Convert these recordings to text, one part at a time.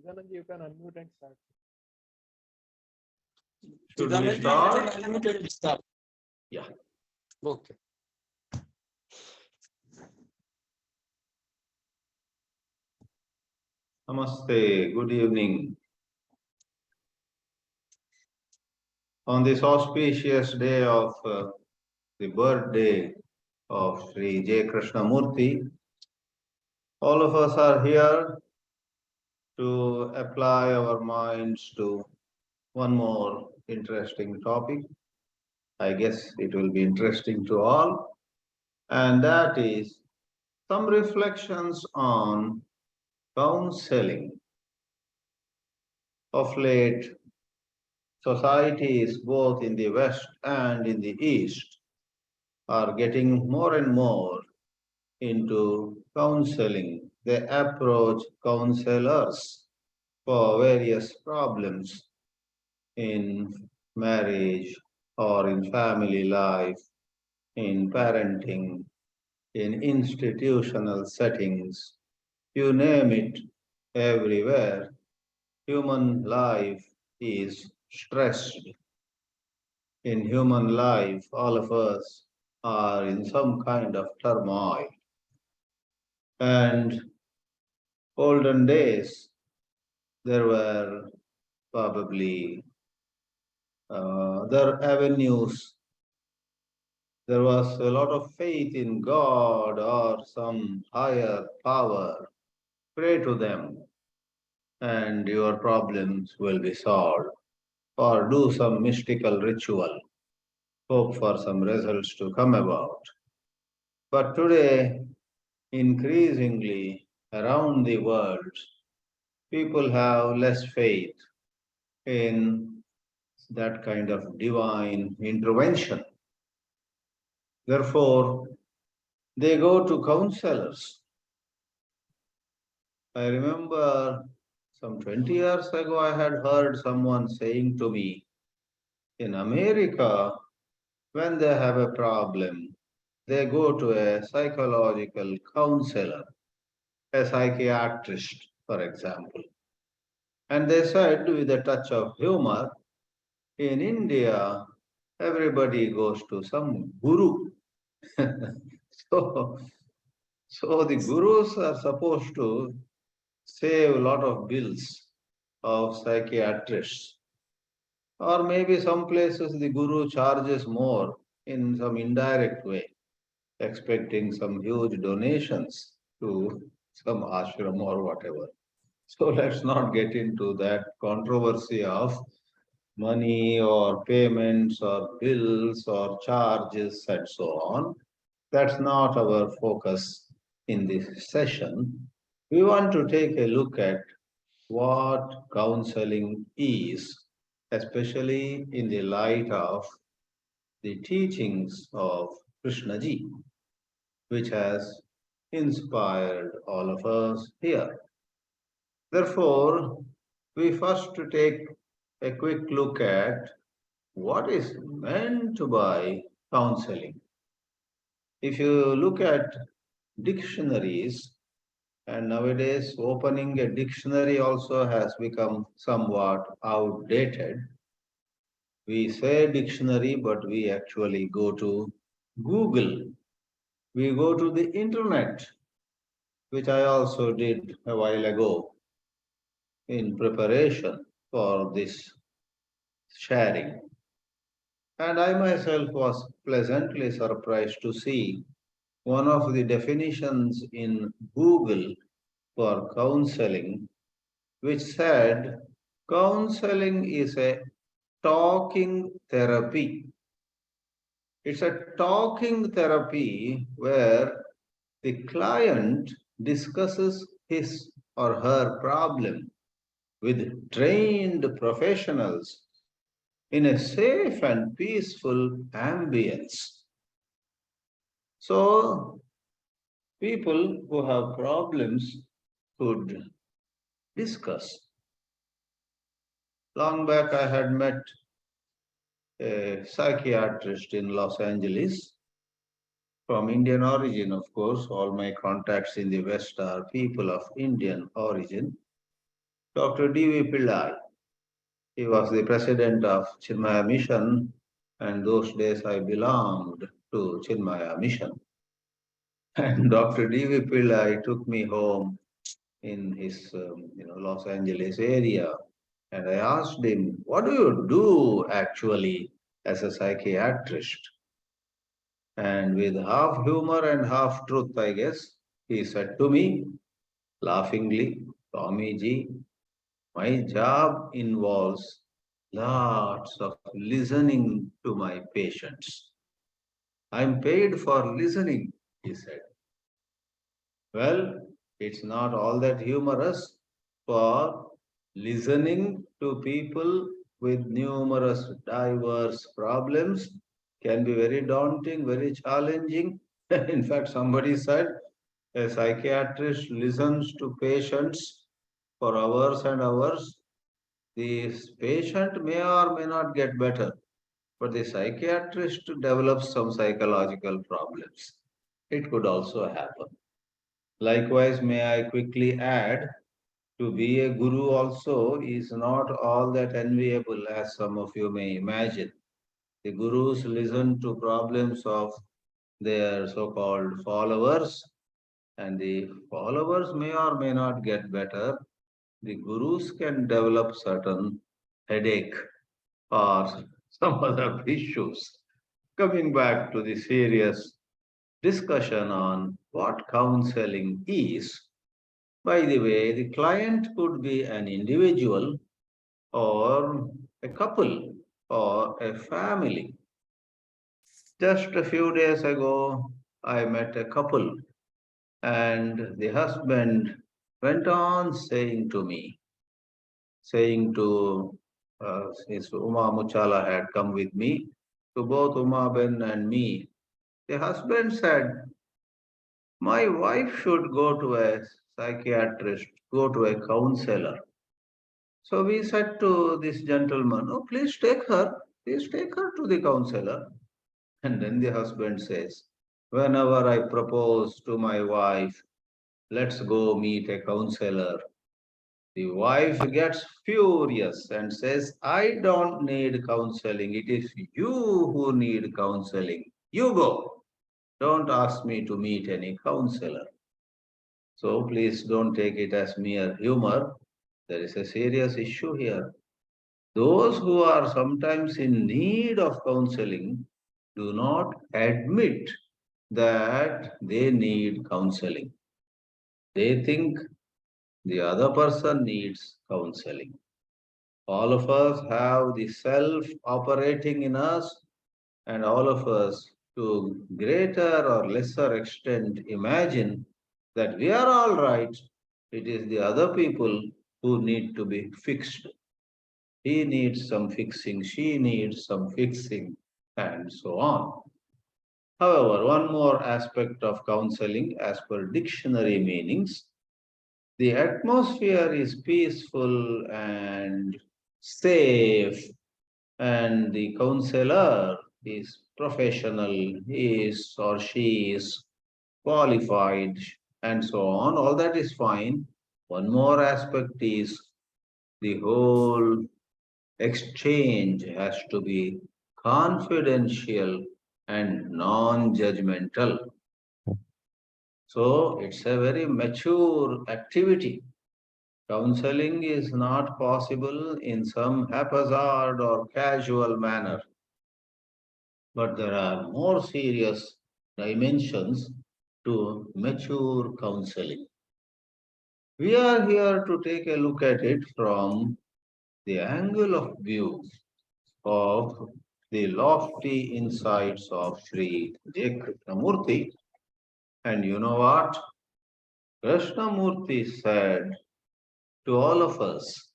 Chidanandji, you can unmute and start. Should we start? Yeah. Okay. Namaste, good evening. On this auspicious day of the birthday of Sri J. Krishnamurti, all of us are here to apply our minds to one more interesting topic. I guess it will be interesting to all, and that is some reflections on counseling. Of late, societies both in the West and in the East are getting more and more into counseling. They approach counselors for various problems in marriage or in family life, in parenting, in institutional settings, you name it, everywhere. Human life is stressed. In human life, all of us are in some kind of turmoil. And olden days, there were probably other avenues. There was a lot of faith in God or some higher power. Pray to them, and your problems will be solved. Or do some mystical ritual, hope for some results to come about. But today, increasingly around the world, people have less faith in that kind of divine intervention. Therefore, they go to counselors. I remember some 20 years ago, I had heard someone saying to me, in America, when they have a problem, they go to a psychological counselor, a psychiatrist, for example. And they said with a touch of humor, in India, everybody goes to some guru. so, so the gurus are supposed to save a lot of bills of psychiatrists. Or maybe some places the guru charges more in some indirect way, expecting some huge donations to some ashram or whatever. So let's not get into that controversy of money or payments or bills or charges and so on. That's not our focus in this session. We want to take a look at what counseling is, especially in the light of the teachings of Krishnaji, which has inspired all of us here. Therefore, we first take a quick look at what is meant by counseling. If you look at dictionaries, and nowadays opening a dictionary also has become somewhat outdated. We say dictionary, but we actually go to Google. We go to the internet, which I also did a while ago in preparation for this sharing. And I myself was pleasantly surprised to see one of the definitions in Google for counseling, which said counseling is a talking therapy. It's a talking therapy where the client discusses his or her problem with trained professionals in a safe and peaceful ambience. So, people who have problems could discuss. Long back, I had met a psychiatrist in Los Angeles from Indian origin, of course. All my contacts in the West are people of Indian origin. Dr. D.V. Pillai. He was the president of Chinmaya Mission, and those days I belonged to Chinmaya Mission. And Dr. D.V. Pillai took me home in his Los Angeles area, and I asked him, "What do you do actually as a psychiatrist?" And with half humor and half truth, I guess, he said to me, laughingly, "Tommy ji, my job involves lots of listening to my patients. I'm paid for listening," he said. Well, it's not all that humorous, for listening to people with numerous diverse problems can be very daunting, very challenging. In fact, somebody said a psychiatrist listens to patients for hours and hours. The patient may or may not get better, but the psychiatrist develops some psychological problems. It could also happen. Likewise, may I quickly add, to be a guru also is not all that enviable as some of you may imagine. The gurus listen to problems of their so-called followers, and the followers may or may not get better. The gurus can develop certain headache or some other issues. Coming back to the serious discussion on what counseling is, by the way, the client could be an individual or a couple or a family. Just a few days ago, I met a couple, and the husband went on saying to his Uma Muchala had come with me, to both Uma Ben and me. The husband said, "My wife should go to a psychiatrist, go to a counselor." So we said to this gentleman, "Oh, please take her to the counselor." And then the husband says, "Whenever I propose to my wife, let's go meet a counselor, the wife gets furious and says, I don't need counseling. It is you who need counseling. You go. Don't ask me to meet any counselor." So please don't take it as mere humor. There is a serious issue here. Those who are sometimes in need of counseling do not admit that they need counseling. They think the other person needs counseling. All of us have the self operating in us, and all of us, to greater or lesser extent, imagine that we are all right. It is the other people who need to be fixed. He needs some fixing, she needs some fixing, and so on. However, one more aspect of counseling, as per dictionary meanings, the atmosphere is peaceful and safe, and the counselor is professional, he is or she is qualified, and so on. All that is fine. One more aspect is the whole exchange has to be confidential and non judgmental. So it's a very mature activity. Counseling is not possible in some haphazard or casual manner, but there are more serious dimensions to mature counseling. We are here to take a look at it from the angle of view of the lofty insights of Sri J. Krishnamurti. And you know what? Krishnamurti said to all of us,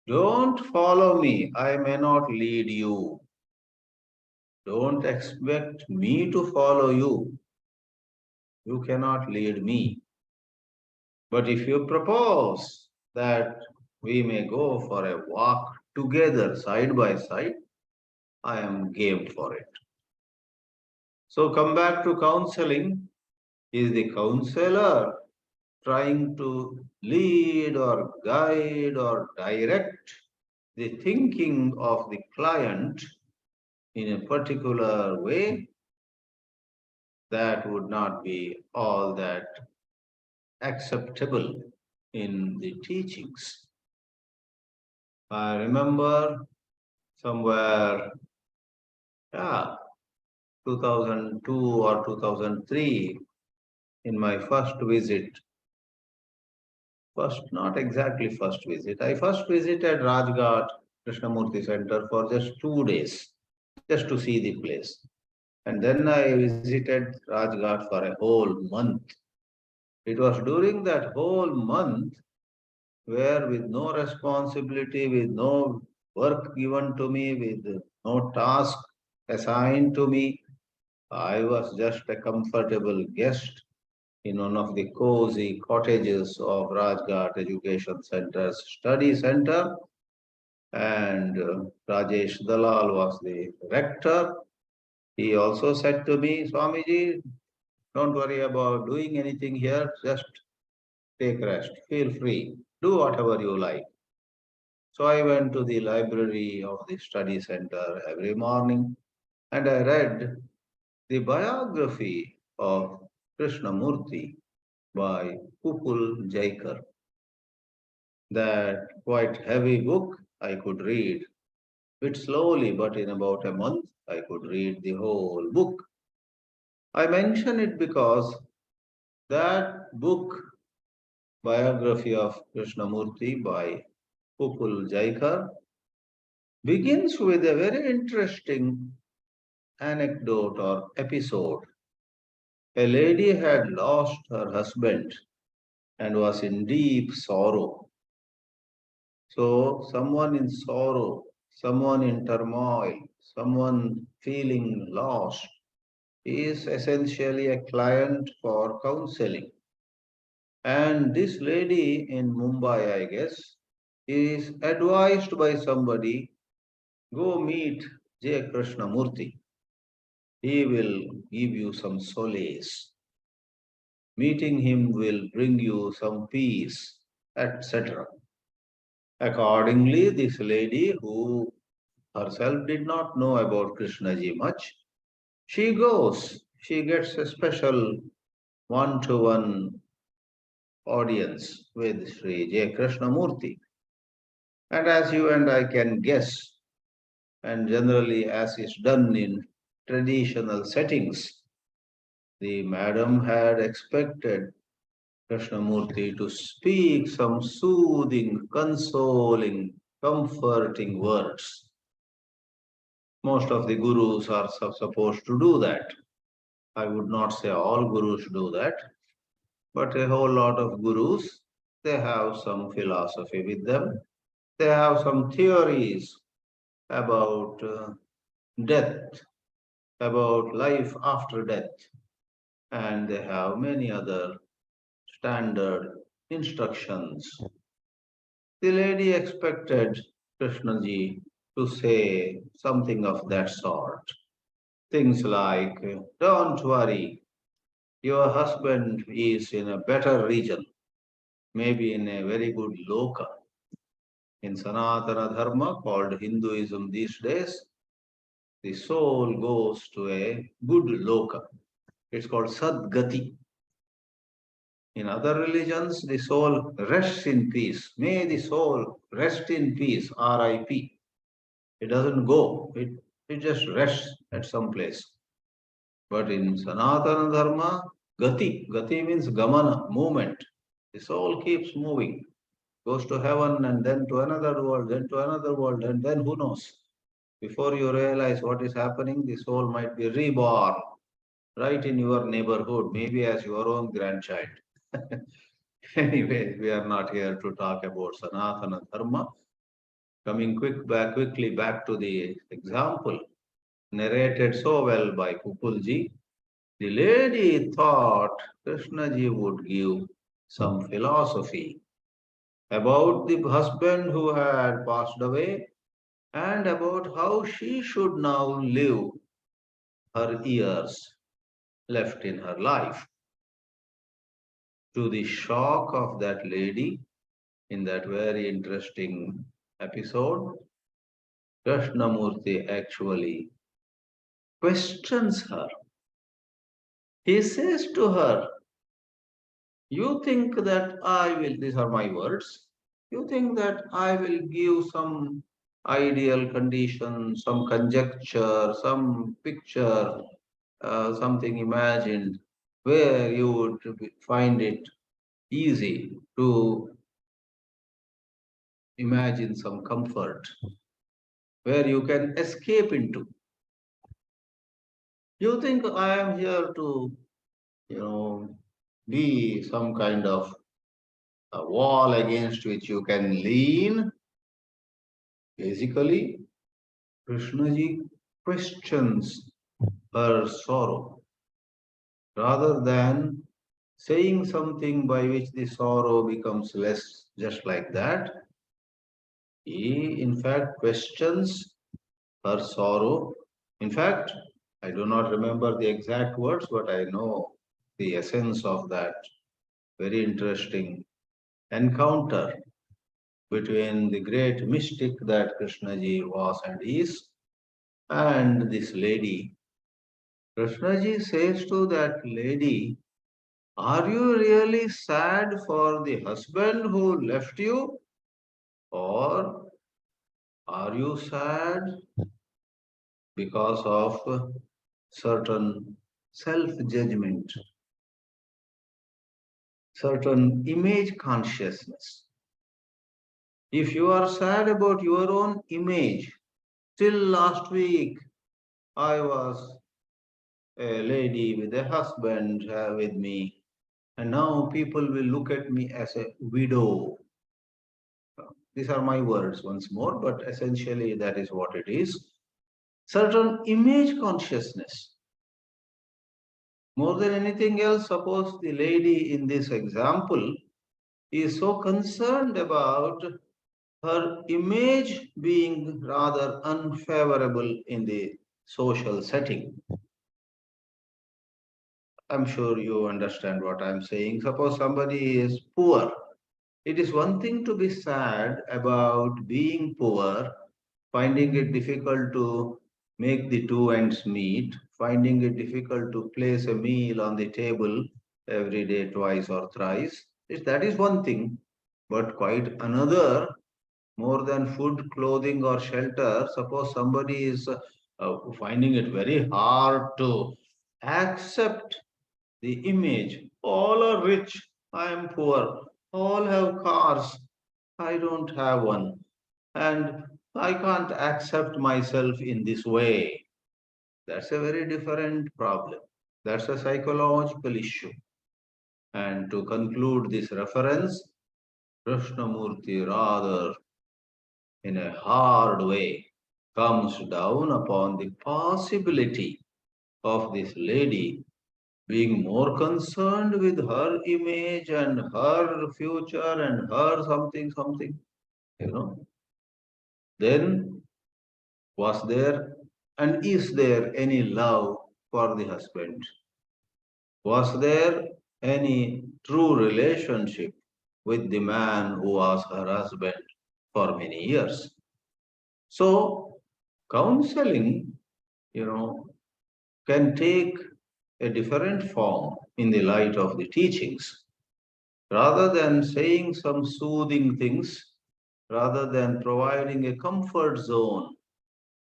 don't follow me, I may not lead you. Don't expect me to follow you. You cannot lead me. But if you propose that we may go for a walk together side by side, I am game for it. So come back to counseling. Is the counselor trying to lead or guide or direct the thinking of the client in a particular way, that would not be all that acceptable in the teachings. I remember somewhere, yeah, 2002 or 2003, in my first visit, not exactly first visit, I first visited Rajghat Krishnamurti Center for just 2 days, just to see the place. And then I visited Rajghat for a whole month. It was during that whole month where, with no responsibility, with no work given to me, with no task assigned to me, I was just a comfortable guest in one of the cozy cottages of Rajghat Education Center's study center. And Rajesh Dalal was the rector. He also said to me, Swamiji, don't worry about doing anything here, just take rest, feel free, do whatever you like. So I went to the library of the study center every morning and I read the biography of Krishnamurti by Pupul Jaikar. That quite heavy book I could read bit slowly, but in about a month I could read the whole book. I mention it because that book, biography of Krishnamurti by Pupul Jaikar, begins with a very interesting anecdote or episode. A lady had lost her husband and was in deep sorrow. So, someone in sorrow, someone in turmoil, someone feeling lost is essentially a client for counseling. And this lady in Mumbai, I guess, is advised by somebody, go meet J. Krishnamurti. He will give you some solace. Meeting him will bring you some peace, etc. Accordingly, this lady, who herself did not know about Krishnaji much, she goes, she gets a special one-to-one audience with Sri J. Krishnamurti. And as you and I can guess, and generally as is done in traditional settings, the madam had expected Krishnamurti to speak some soothing, consoling, comforting words. Most of the gurus are supposed to do that. I would not say all gurus do that, but a whole lot of gurus, they have some philosophy with them. They have some theories about death, about life after death, and they have many other standard instructions. The lady expected Krishnaji to say something of that sort. Things like, don't worry, your husband is in a better region, maybe in a very good loka. In Sanatana Dharma, called Hinduism these days, the soul goes to a good loka. It's called Sadgati. In other religions, the soul rests in peace. May the soul rest in peace, R.I.P. It doesn't go, it just rests at some place. But in Sanatana Dharma, Gati means Gamana, movement. The soul keeps moving, goes to heaven and then to another world, then to another world, and then who knows? Before you realize what is happening, the soul might be reborn right in your neighborhood, maybe as your own grandchild. Anyway, we are not here to talk about Sanatana Dharma. Coming quickly back to the example narrated so well by Pupulji, the lady thought Krishnaji would give some philosophy about the husband who had passed away and about how she should now live her years left in her life. to the shock of that lady in that very interesting episode, Krishnamurti actually questions her. He says to her, you think that I will, these are my words, you think that I will give some ideal condition, some conjecture, some picture, something imagined, where you would find it easy to imagine some comfort, where you can escape into. You think I am here to, be some kind of a wall against which you can lean? Basically, Krishnaji questions her sorrow rather than saying something by which the sorrow becomes less, just like that. He, in fact, questions her sorrow. In fact, I do not remember the exact words, but I know the essence of that very interesting encounter between the great mystic that Krishnaji was and is and this lady. Krishnaji says to that lady, are you really sad for the husband who left you? Or are you sad because of certain self judgment, certain image consciousness? If you are sad about your own image, till last week I was a lady with a husband with me, and now people will look at me as a widow. These are my words once more, but essentially that is what it is. Certain image consciousness. More than anything else, suppose the lady in this example is so concerned about her image being rather unfavorable in the social setting. I'm sure you understand what I'm saying. Suppose somebody is poor. It is one thing to be sad about being poor, finding it difficult to make the two ends meet, finding it difficult to place a meal on the table every day, twice or thrice. That is one thing. But quite another, more than food, clothing, or shelter, suppose somebody is finding it very hard to accept the image. All are rich, I am poor. All have cars, I don't have one. And I can't accept myself in this way. That's a very different problem. That's a psychological issue. And to conclude this reference, Krishnamurti rather in a hard way comes down upon the possibility of this lady being more concerned with her image and her future and her something, something, you know, then was there and is there any love for the husband? Was there any true relationship with the man who was her husband for many years? So, counseling, can take a different form in the light of the teachings. Rather than saying some soothing things, rather than providing a comfort zone,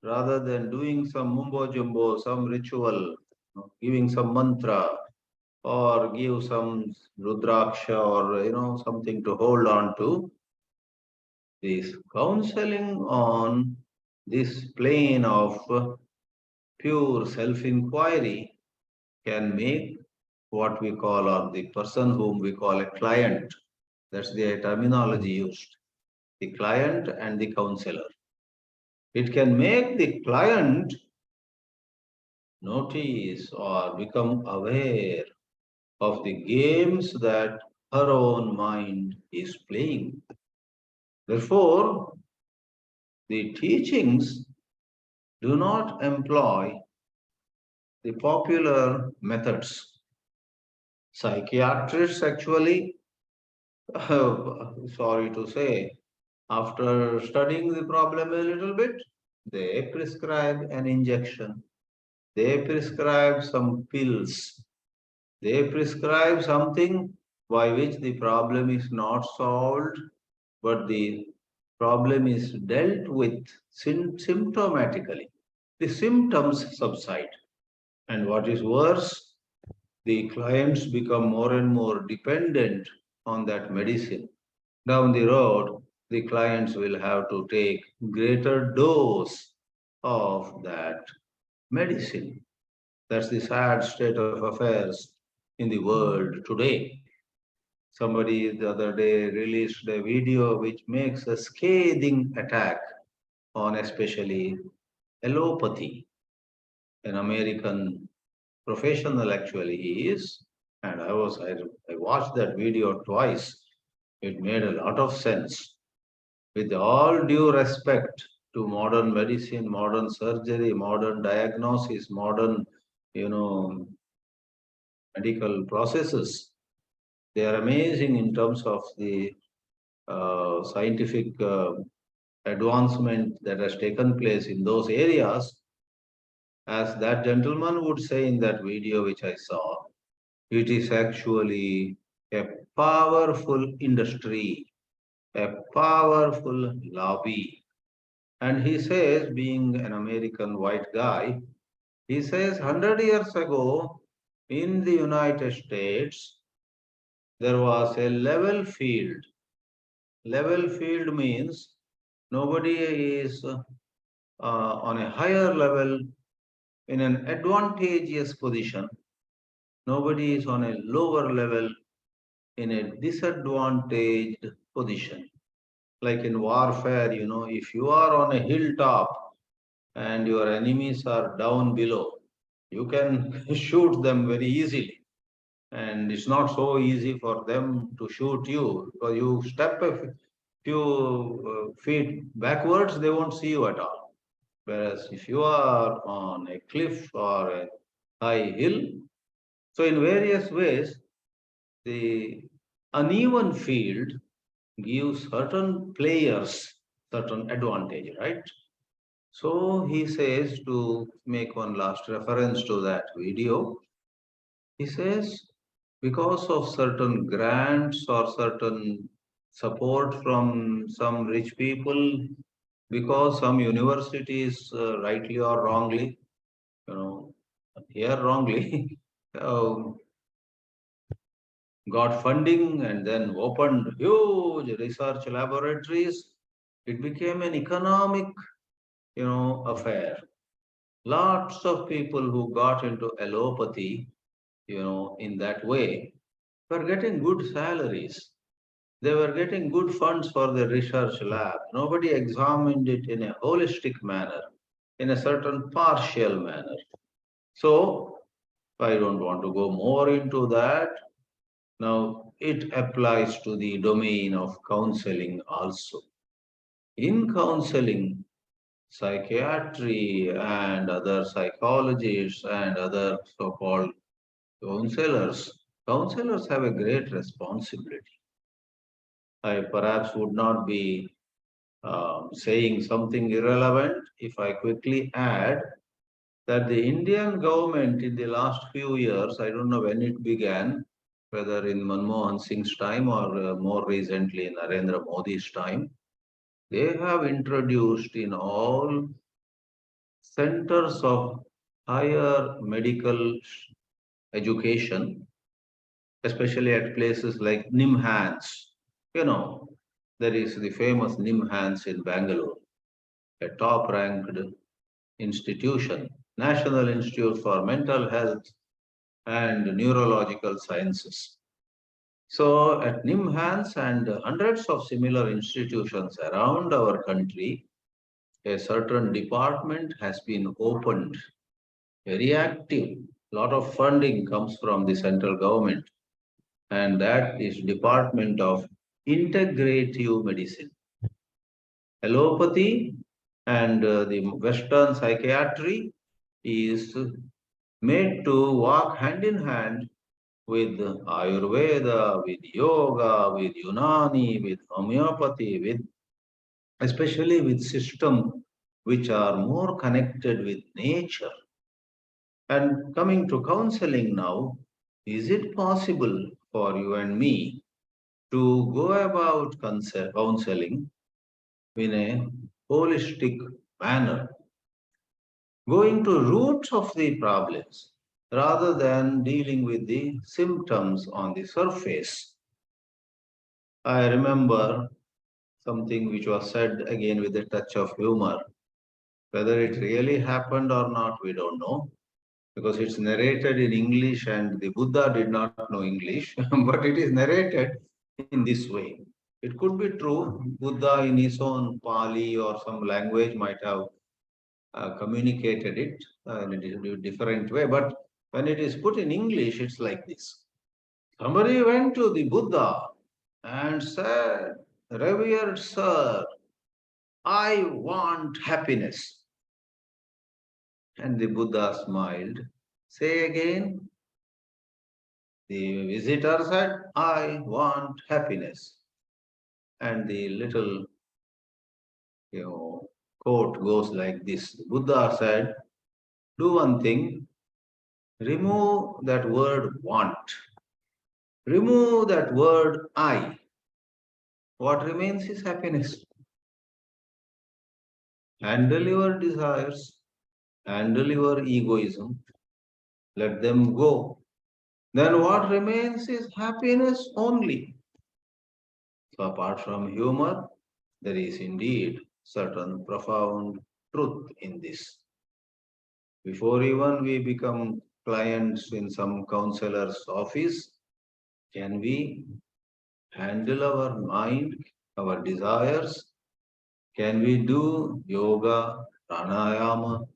rather than doing some mumbo jumbo, some ritual, giving some mantra, or give some rudraksha or something to hold on to, this counseling on this plane of pure self-inquiry can make what we call, or the person whom we call a client, that's the terminology used, the client and the counselor. It can make the client notice or become aware of the games that her own mind is playing. Therefore, the teachings do not employ the popular methods Psychiatrists actually, sorry to say, after studying the problem a little bit, they prescribe an injection. They prescribe some pills. They prescribe something by which the problem is not solved, but the problem is dealt with symptomatically. The symptoms subside. And what is worse, the clients become more and more dependent on that medicine. Down the road, the clients will have to take greater dose of that medicine. That's the sad state of affairs in the world today. Somebody the other day released a video which makes a scathing attack on especially allopathy. An American professional actually he is, and I watched that video twice. It made a lot of sense. With all due respect to modern medicine, modern surgery, modern diagnosis, modern, you know, medical processes, they are amazing in terms of the scientific advancement that has taken place in those areas. As that gentleman would say in that video which I saw, it is actually a powerful industry, a powerful lobby. And he says, being an American white guy, he says 100 years ago in the United States, there was a level field. Level field means nobody is on a higher level in an advantageous position. Nobody is on a lower level in a disadvantaged position. Like in warfare, if you are on a hilltop and your enemies are down below, you can shoot them very easily. And it's not so easy for them to shoot you because you step a few feet backwards, they won't see you at all. Whereas if you are on a cliff or a high hill, so in various ways, the uneven field gives certain players certain advantage, right? So he says, to make one last reference to that video, he says, because of certain grants or certain support from some rich people, because some universities, rightly or wrongly, you know, here wrongly, um, got funding and then opened huge research laboratories, it became an economic, affair. Lots of people who got into allopathy, in that way, were getting good salaries. They were getting good funds for the research lab. Nobody examined it in a holistic manner, in a certain partial manner. So I don't want to go more into that. Now, it applies to the domain of counseling also. In counseling, psychiatry and other psychologists and other so-called counselors have a great responsibility. I perhaps would not be saying something irrelevant if I quickly add that the Indian government in the last few years, I don't know when it began, whether in Manmohan Singh's time or more recently in Narendra Modi's time, they have introduced in all centers of higher medical education, especially at places like Nimhans. You know, there is the famous Nimhans in Bangalore, a top ranked institution, National Institute for Mental Health and Neurological Sciences. So at NIMHANS and hundreds of similar institutions around our country, a certain department has been opened, very active. A lot of funding comes from the central government, and that is Department of Integrative Medicine. Allopathy and the Western psychiatry is made to walk hand in hand with Ayurveda, with yoga, with Unani, with homeopathy, with especially with systems which are more connected with nature. And coming to counseling now, is it possible for you and me to go about counseling in a holistic manner, going to roots of the problems rather than dealing with the symptoms on the surface? I remember something which was said again with a touch of humor. Whether it really happened or not, we don't know, because it's narrated in English and the Buddha did not know English, but it is narrated in this way. It could be true. Buddha in his own Pali or some language might have communicated it in a different way, but when it is put in English, it's like this. Somebody went to the Buddha and said, "Revered sir, I want happiness." And the Buddha smiled. "Say again." The visitor said, "I want happiness." And the little, quote goes like this. The Buddha said, "Do one thing, remove that word want. Remove that word I. What remains is happiness. Handle your desires, handle your egoism, let them go. Then what remains is happiness only." So apart from humor, there is indeed certain profound truth in this. Before even we become clients in some counselor's office, can we handle our mind, our desires? Can we do yoga, pranayama,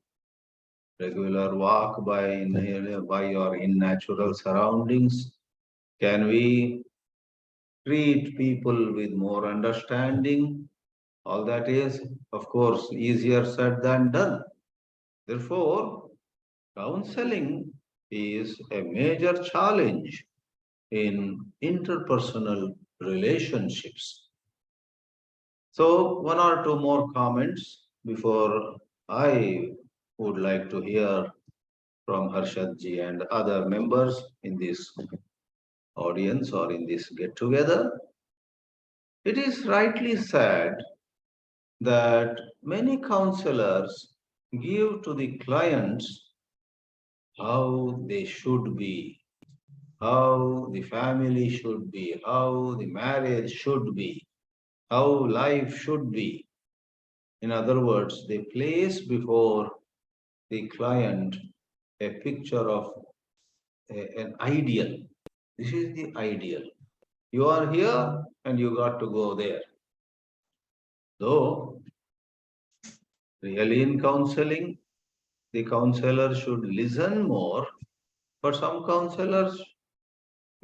regular walk by or in natural surroundings? Can we treat people with more understanding? All that is, of course, easier said than done. Therefore, counseling is a major challenge in interpersonal relationships. So, one or two more comments before I would like to hear from Harshadji and other members in this audience or in this get together. It is rightly said that many counselors give to the clients how they should be, how the family should be, how the marriage should be, how life should be. In other words, they place before the client a picture of an ideal. This is the ideal. You are here and you got to go there. Though, really in counseling, the counselor should listen more, but some counselors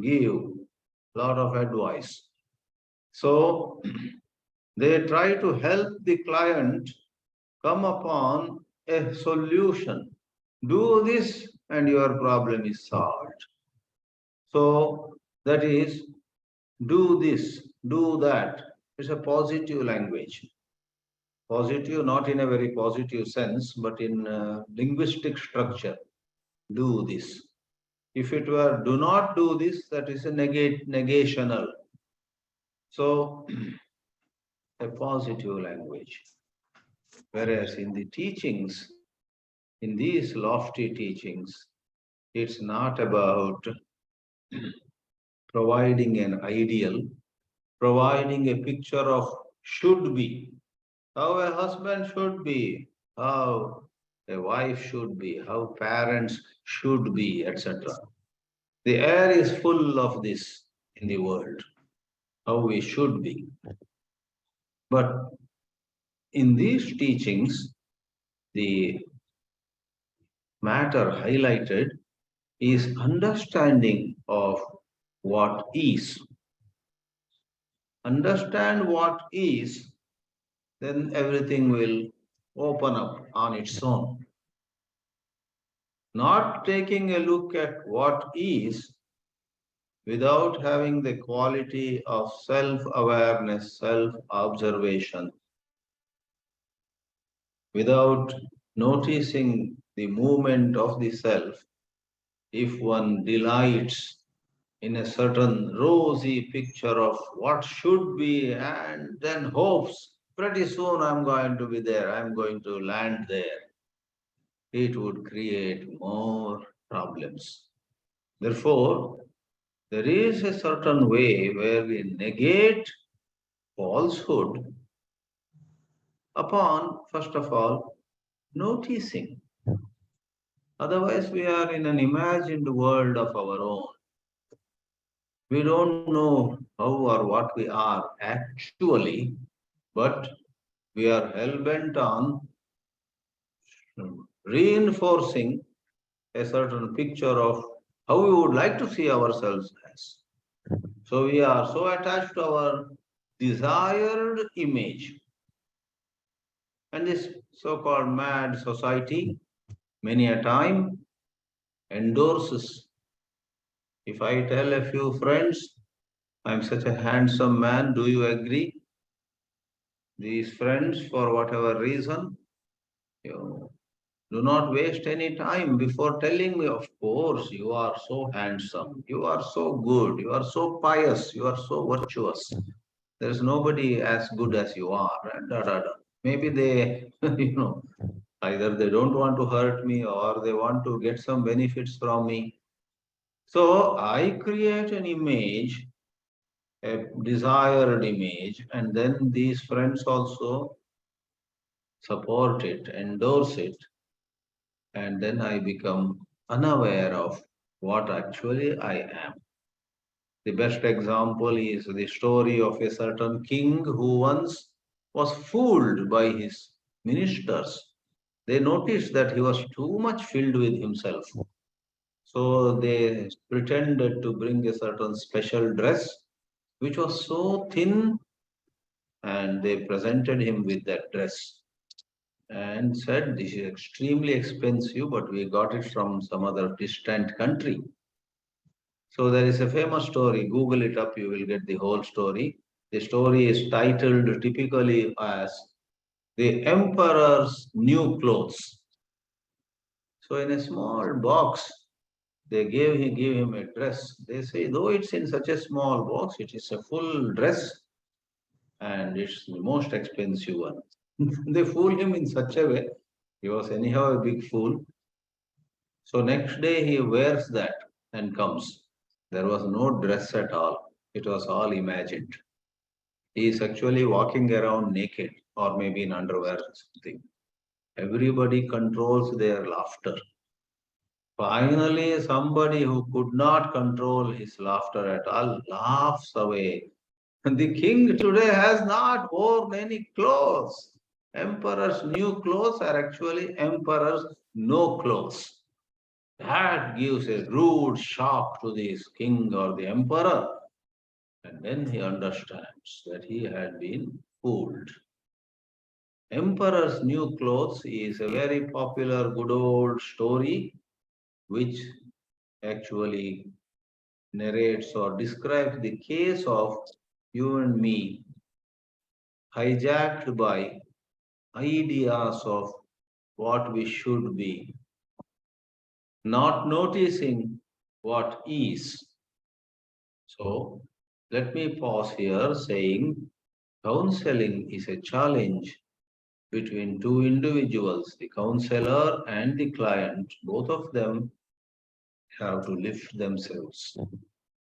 give a lot of advice. So they try to help the client come upon a solution. Do this and your problem is solved. So that is, do this, do that. It's a positive language. Positive, not in a very positive sense, but in linguistic structure. Do this. If it were do not do this, that is a negational. So a positive language. Whereas in the teachings, in these lofty teachings, it's not about providing an ideal, providing a picture of should be, how a husband should be, how a wife should be, how parents should be, etc. The air is full of this in the world, how we should be. But in these teachings, the matter highlighted is understanding of what is. Understand what is, then everything will open up on its own. Not taking a look at what is, without having the quality of self-awareness, self-observation, without noticing the movement of the self, if one delights in a certain rosy picture of what should be and then hopes pretty soon I'm going to be there, I'm going to land there, it would create more problems. Therefore, there is a certain way where we negate falsehood upon, first of all, noticing. Otherwise, we are in an imagined world of our own. We don't know how or what we are actually, but we are hell bent on reinforcing a certain picture of how we would like to see ourselves as. So we are so attached to our desired image. And this so called mad society, many a time, endorses. If I tell a few friends, I'm such a handsome man, do you agree? These friends, for whatever reason, you do not waste any time before telling me, of course, you are so handsome, you are so good, you are so pious, you are so virtuous. There is nobody as good as you are. And da, da, da. Maybe they, either they don't want to hurt me or they want to get some benefits from me. So I create an image, a desired image, and then these friends also support it, endorse it, and then I become unaware of what actually I am. The best example is the story of a certain king who once was fooled by his ministers. They noticed that he was too much filled with himself. So they pretended to bring a certain special dress which was so thin, and they presented him with that dress and said, "This is extremely expensive, but we got it from some other distant country." So there is a famous story. Google it up, you will get the whole story. The story is titled typically as The Emperor's New Clothes. So in a small box, they gave him a dress. They say, though it's in such a small box, it is a full dress and it's the most expensive one. They fool him in such a way. He was anyhow a big fool. So next day he wears that and comes. There was no dress at all. It was all imagined. He is actually walking around naked or maybe in underwear or something. Everybody controls their laughter. Finally, somebody who could not control his laughter at all laughs away. The king today has not worn any clothes. Emperor's new clothes are actually emperor's no clothes. That gives a rude shock to this king or the emperor. And then he understands that he had been fooled. Emperor's New Clothes is a very popular, good old story which actually narrates or describes the case of you and me hijacked by ideas of what we should be, not noticing what is. So let me pause here saying counseling is a challenge between two individuals, the counselor and the client. Both of them have to lift themselves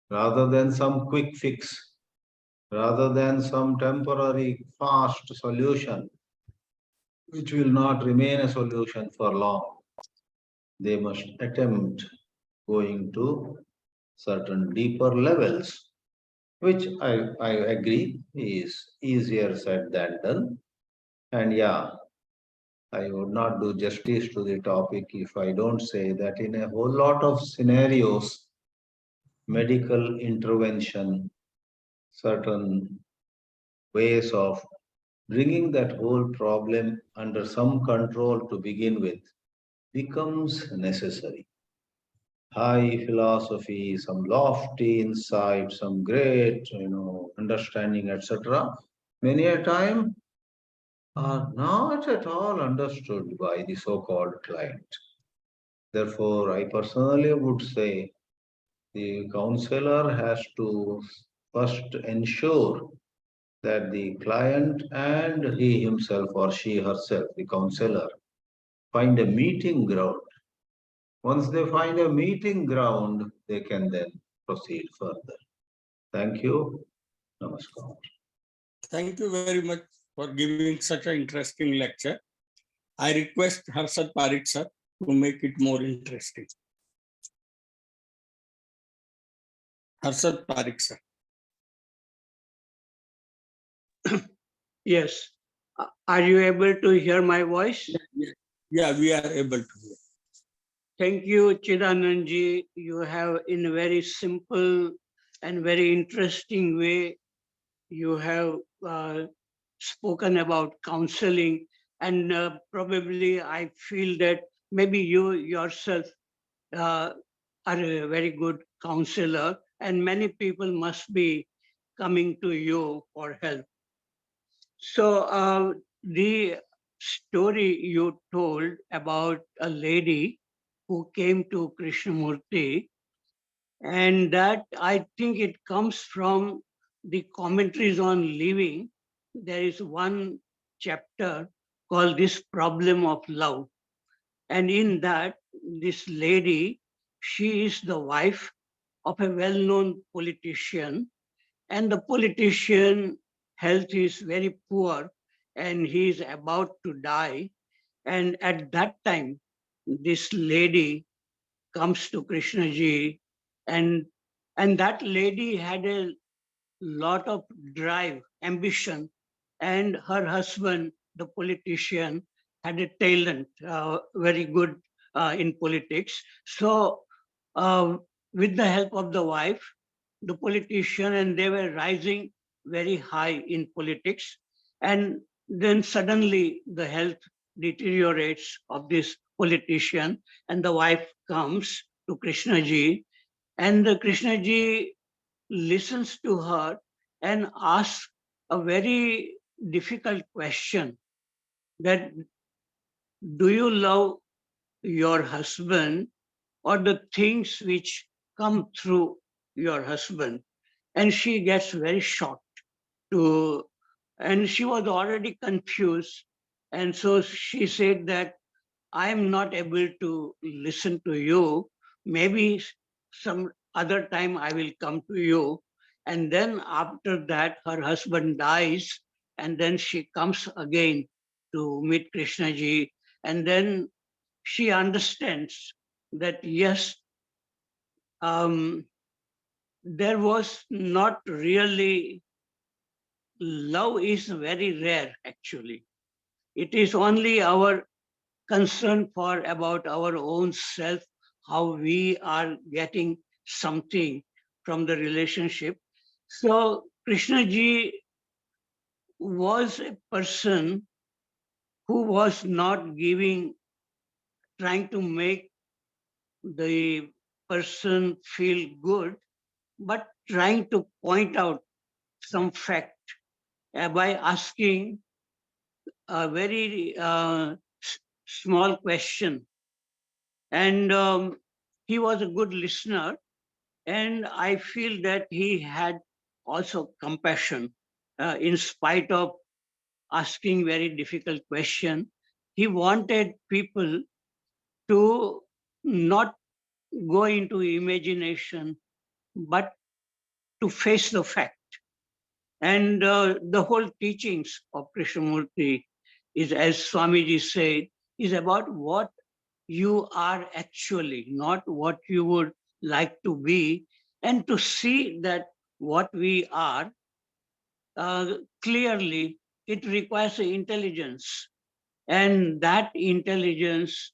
rather than some quick fix, rather than some temporary fast solution, which will not remain a solution for long. They must attempt going to certain deeper levels, which I agree is easier said than done. And yeah, I would not do justice to the topic if I don't say that in a whole lot of scenarios, medical intervention, certain ways of bringing that whole problem under some control to begin with becomes necessary. high philosophy, some lofty insight, some great, understanding, etc., many a time are not at all understood by the so-called client. Therefore, I personally would say the counselor has to first ensure that the client and he himself or she herself, the counselor, find a meeting ground. Once they find a meeting ground, they can then proceed further. Thank you. Namaskar. Thank you very much for giving such an interesting lecture. I request Harshad Parekh sir to make it more interesting. Harshad Parekh sir. Yes. Are you able to hear my voice? Yeah, we are able to hear. Thank you, Chidanandji. You have, in a very simple and very interesting way, you have spoken about counseling, and probably I feel that maybe you yourself are a very good counselor, and many people must be coming to you for help. So the story you told about a lady who came to Krishnamurti, and that I think it comes from the commentaries on living. There is one chapter called This Problem of Love. And in that, this lady, she is the wife of a well-known politician, and the politician health is very poor and he is about to die. And at that time, this lady comes to Krishnaji, and that lady had a lot of drive, ambition, and her husband, the politician, had a talent, very good in politics. So, uh, with the help of the wife, the politician, and they were rising very high in politics. And then suddenly the health deteriorates of this politician, and the wife comes to Krishnaji, and the Krishnaji listens to her and asks a very difficult question, that do you love your husband or the things which come through your husband? And she gets very shocked to, and she was already confused. And so she said that I am not able to listen to you. Maybe some other time I will come to you. And then after that, her husband dies, and then she comes again to meet Krishnaji. And then she understands that yes, um, there was not really, love is very rare actually. It is only our concern for about our own self, how we are getting something from the relationship. So Krishna ji was a person who was not giving, trying to make the person feel good, but trying to point out some fact by asking a very small question. And he was a good listener. And I feel that he had also compassion in spite of asking very difficult question. He wanted people to not go into imagination, but to face the fact. And the whole teachings of Krishnamurti is, as Swamiji said, is about what you are actually, not what you would like to be, and to see that what we are clearly, it requires intelligence. And that intelligence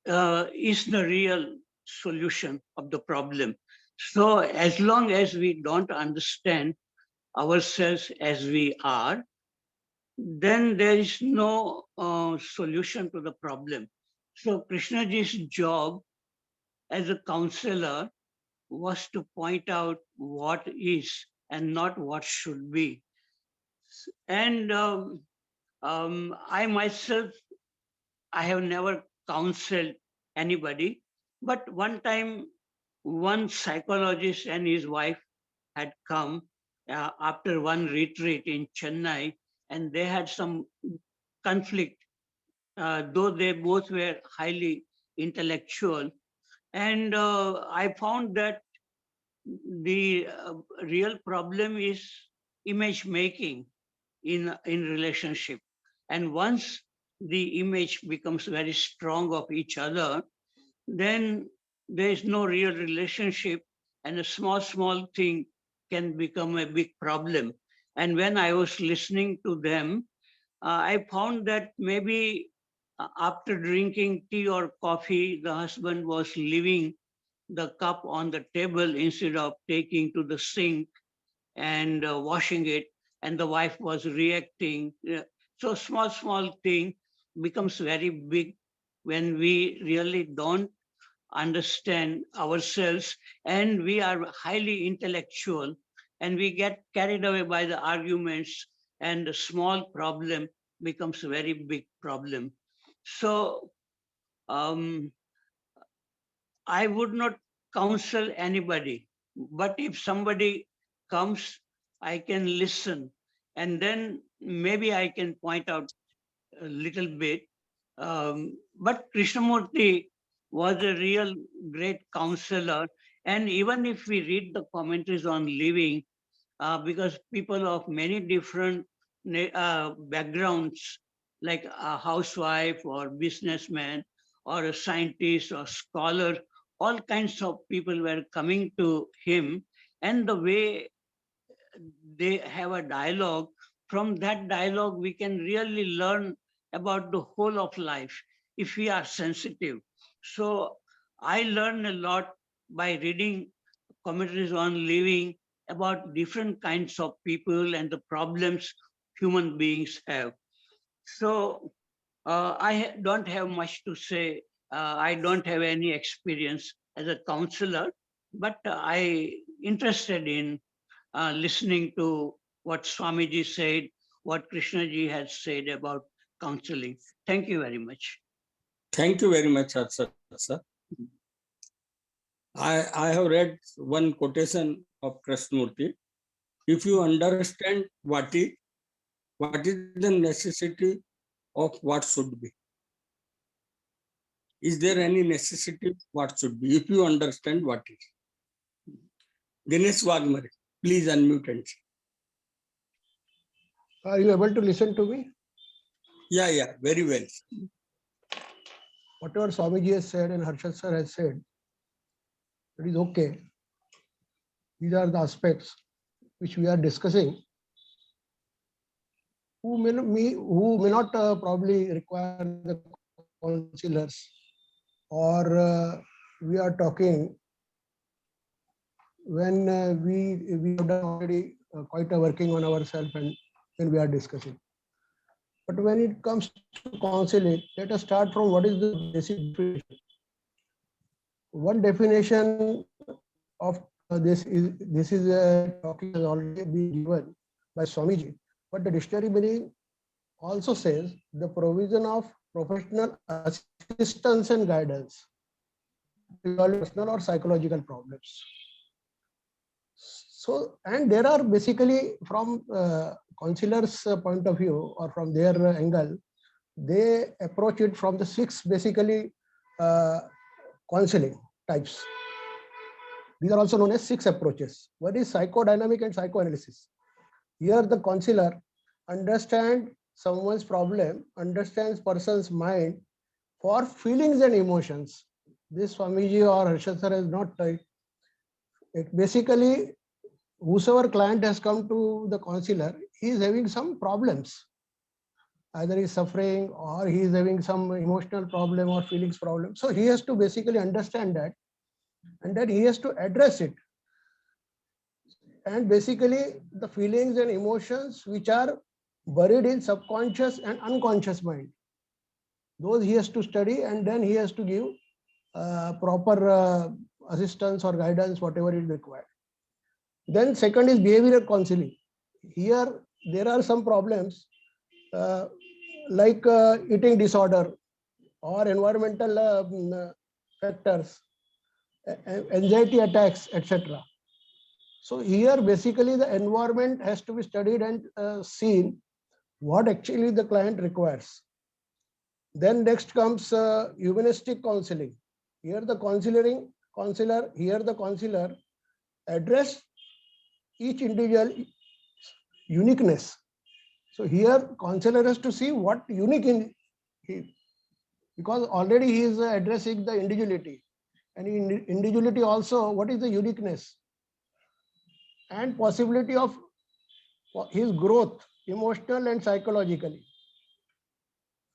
is the real solution of the problem. So as long as we don't understand ourselves as we are, then there is no solution to the problem. So Krishnaji's job as a counselor was to point out what is and not what should be. And I myself, I have never counseled anybody, but one time, one psychologist and his wife had come after one retreat in Chennai, and they had some conflict, though they both were highly intellectual. And I found that the real problem is image making in relationship. And once the image becomes very strong of each other, then there is no real relationship, and a small thing can become a big problem. And when I was listening to them, I found that maybe after drinking tea or coffee, the husband was leaving the cup on the table instead of taking to the sink and washing it, and the wife was reacting. So small thing becomes very big when we really don't understand ourselves, and we are highly intellectual, and we get carried away by the arguments, and the small problem becomes a very big problem. So um, I would not counsel anybody, but if somebody comes, I can listen, and then maybe I can point out a little bit. But Krishnamurti was a real great counselor. And even if we read the commentaries on living, because people of many different backgrounds, like a housewife or businessman or a scientist or scholar, all kinds of people were coming to him. And the way they have a dialogue, from that dialogue, we can really learn about the whole of life if we are sensitive. So I learned a lot by reading commentaries on living about different kinds of people and the problems human beings have. So don't have much to say. I don't have any experience as a counselor, but I interested in listening to what Swamiji said, what Krishnaji has said about counseling. Thank you very much. Thank you very much, Harshad, sir. I have read one quotation of Krishnamurti. If you understand what is the necessity of what should be? Is there any necessity what should be? If you understand what is. Dinesh Waghmare, please unmute and say. Are you able to listen to me? Yeah, very well. Whatever Swamiji has said and Harshad sir has said, it is okay. These are the aspects which we are discussing. Who may not probably require the counselors, or we are talking when we have done already quite a working on ourselves, and when we are discussing. But when it comes to counseling, let us start from what is the basic definition. One definition of this is talking has already been given by Swamiji, but the dictionary meaning also says the provision of professional assistance and guidance to personal or psychological problems. So, and there are basically from counselors' point of view or from their angle, they approach it from the six basically counseling types. These are also known as six approaches. One is psychodynamic and psychoanalysis. Here the counselor understands someone's problem, understands person's mind for feelings and emotions. This Swamiji or Harshad sir has not tried. It basically, whosoever client has come to the counselor, he is having some problems. Either he is suffering or he is having some emotional problem or feelings problem. So he has to basically understand that, and then he has to address it. And basically the feelings and emotions which are buried in subconscious and unconscious mind, those he has to study, and then he has to give proper assistance or guidance, whatever is required. Then second is behavioral counseling. Here there are some problems like eating disorder or environmental factors, anxiety attacks, etc. So here basically the environment has to be studied and seen what actually the client requires. Then next comes humanistic counseling. Here the counselor address each individual uniqueness. So here counselor has to see what unique in he, because already he is addressing the individuality, and in individuality also what is the uniqueness and possibility of his growth, emotional and psychologically.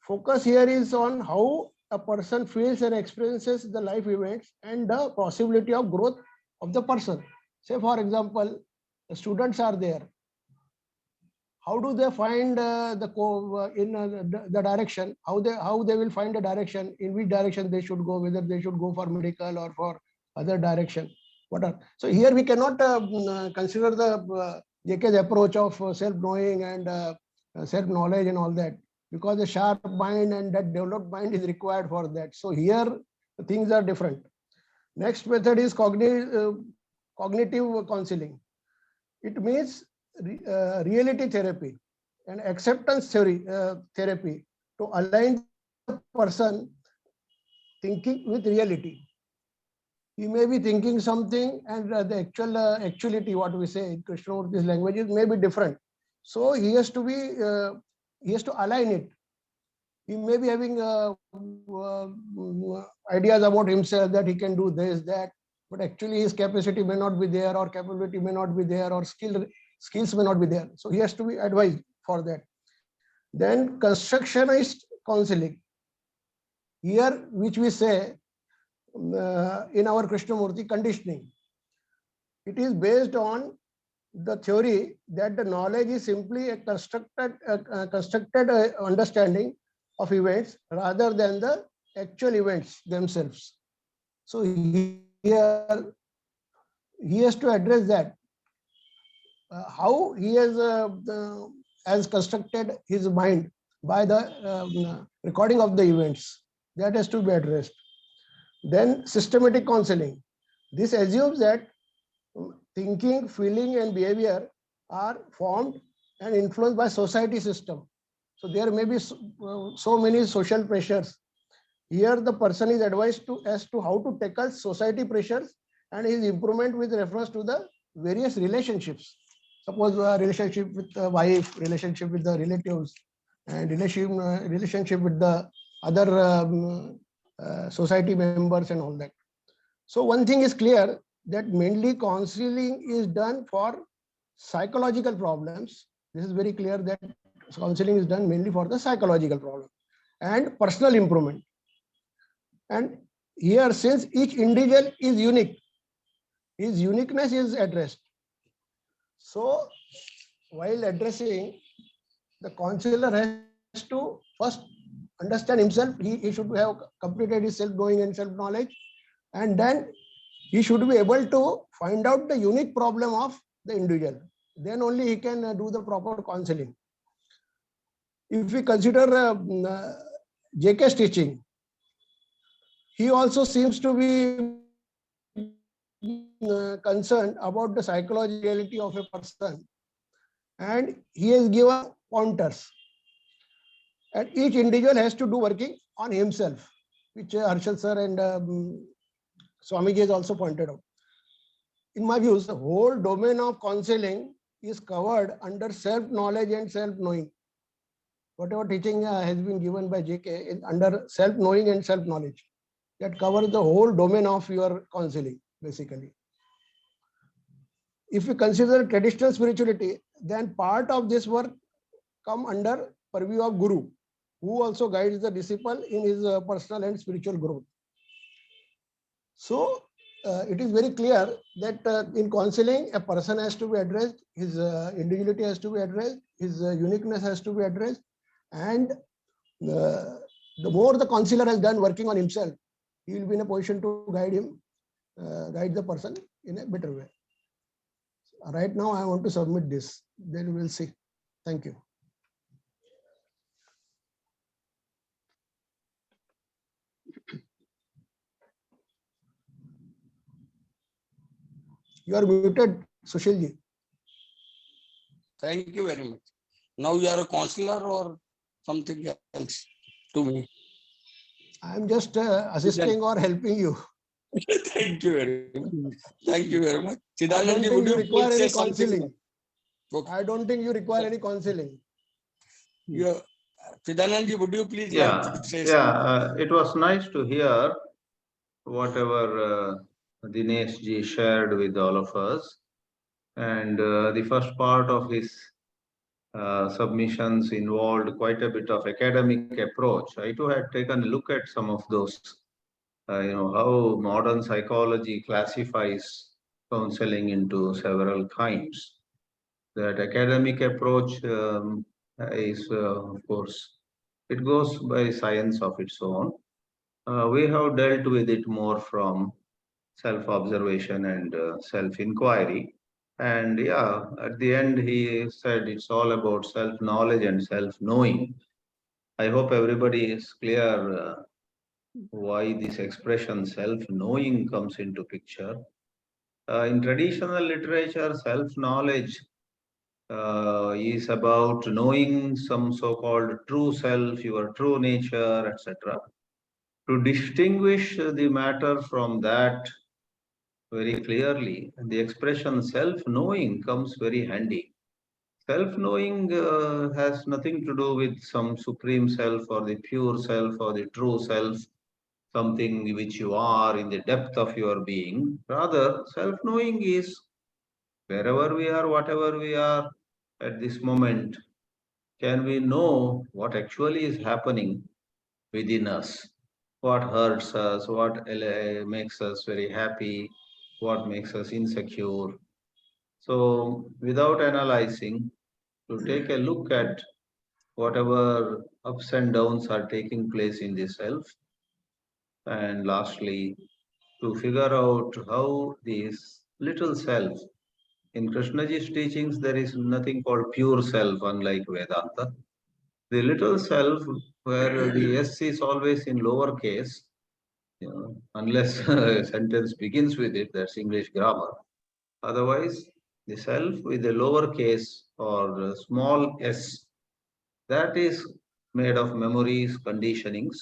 Focus here is on how a person feels and experiences the life events and the possibility of growth of the person. Say for example, the students are there. How do they find the direction? How they will find a direction, in which direction they should go, whether they should go for medical or for other direction. What are so here we cannot consider the JK's approach of self-knowing and self-knowledge and all that, because the sharp mind and that developed mind is required for that. So here things are different. Next method is cognitive counseling. It means reality therapy and acceptance therapy to align the person thinking with reality. He may be thinking something and the actuality, what we say in Krishnamurti's languages, may be different. So he has to align it. He may be having ideas about himself that he can do this, that, but actually his capacity may not be there, or capability may not be there, or skills may not be there. So he has to be advised for that. Then constructionist counseling. Here, which we say in our Krishnamurti, conditioning. It is based on the theory that the knowledge is simply a constructed understanding of events rather than the actual events themselves. So here he has to address that. How he has constructed his mind by the recording of the events, that has to be addressed. Then systematic counseling. This assumes that thinking, feeling and behavior are formed and influenced by society system. So there may be so many social pressures. Here the person is advised as to how to tackle society pressures and his improvement with reference to the various relationships. Suppose a relationship with the wife, relationship with the relatives, and relationship with the other society members and all that. So one thing is clear, that mainly counseling is done for psychological problems. This is very clear that counseling is done mainly for the psychological problem and personal improvement. And here, since each individual is unique, his uniqueness is addressed. So while addressing, the counselor has to first understand himself. He should have completed his self-knowing and self-knowledge, and then he should be able to find out the unique problem of the individual. Then only he can do the proper counseling. If we consider JK's teaching, he also seems to be concerned about the psychologicality of a person, and he has given pointers. And each individual has to do working on himself, which Harshad sir and Swamiji has also pointed out. In my views, the whole domain of counseling is covered under self-knowledge and self-knowing. Whatever teaching has been given by JK is under self-knowing and self-knowledge. That covers the whole domain of your counseling, basically. If we consider traditional spirituality, then part of this work come under purview of Guru, who also guides the disciple in his personal and spiritual growth. So it is very clear that in counseling, a person has to be addressed, his individuality has to be addressed, his uniqueness has to be addressed, and the more the counselor has done working on himself, he will be in a position to guide the person in a better way. Right now, I want to submit this. Then we will see. Thank you. You are muted, Sushil ji. Thank you very much. Now you are a counselor or something else to me. I am just assisting or helping you. Thank you very much. Thank you very much. I don't Chidanandji, think would you you require please say any something? counseling. Okay. I don't think you require any counseling. Chidanandji, would you please like Yeah, to say yeah. something? It was nice to hear whatever Dinesh ji shared with all of us. And the first part of his submissions involved quite a bit of academic approach. I too had taken a look at some of those, how modern psychology classifies counseling into several kinds. That academic approach is, of course, it goes by science of its own. We have dealt with it more from self-observation and self-inquiry. And yeah, at the end, he said it's all about self-knowledge and self-knowing. I hope everybody is clear why this expression self-knowing comes into picture. In traditional literature, self-knowledge is about knowing some so-called true self, your true nature, etc. To distinguish the matter from that very clearly, the expression self-knowing comes very handy. Self-knowing has nothing to do with some supreme self or the pure self or the true self, something which you are in the depth of your being. Rather, self-knowing is wherever we are, whatever we are at this moment, can we know what actually is happening within us? What hurts us, what makes us very happy, what makes us insecure. So, without analyzing, to take a look at whatever ups and downs are taking place in the self, and lastly, to figure out how this little self, in Krishnaji's teachings, there is nothing called pure self, unlike Vedanta. The little self, where the S is always in lowercase, unless a sentence begins with it, that's English grammar. Otherwise, the self with a lowercase or a small s, that is made of memories, conditionings.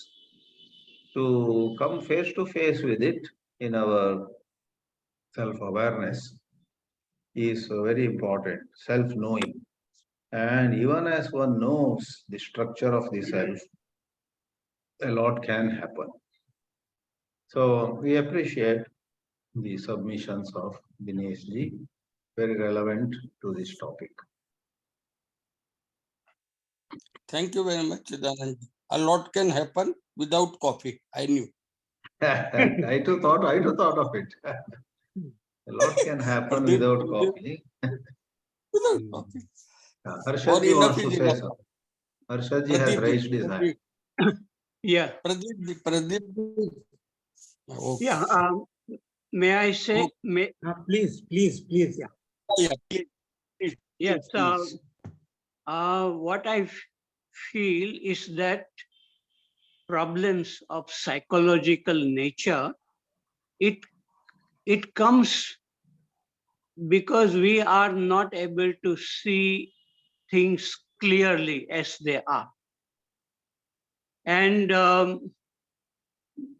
To come face to face with it in our self-awareness is very important, self-knowing. And even as one knows the structure of the self, a lot can happen. So we appreciate the submissions of Dinesh ji, very relevant to this topic. Thank you very much, Chidanandji. A lot can happen without coffee. I knew. I too thought of it. A lot can happen without coffee. Without coffee. Harshad Or ji enough wants to is say enough. so. Harshad ji has Pradeep ji, raised his hand. Yeah, Pradeep. Okay. yeah. May I say? Oh. Please. Yeah. Yeah, please, Yes. please. What I feel is that problems of psychological nature, it comes because we are not able to see things clearly as they are. And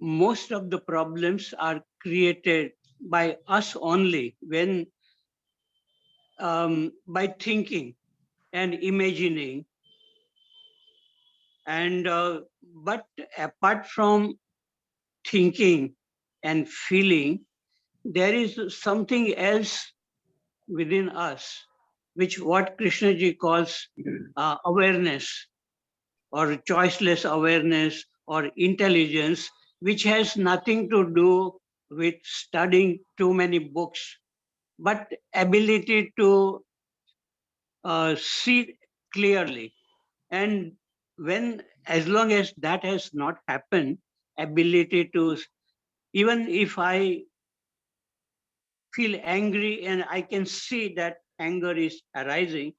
most of the problems are created by us only when by thinking and imagining. And but apart from thinking and feeling, there is something else within us, which what Krishnaji calls awareness or choiceless awareness or intelligence, which has nothing to do with studying too many books, but ability to see clearly. And when, as long as that has not happened, ability to Even if I feel angry and I can see that anger is arising,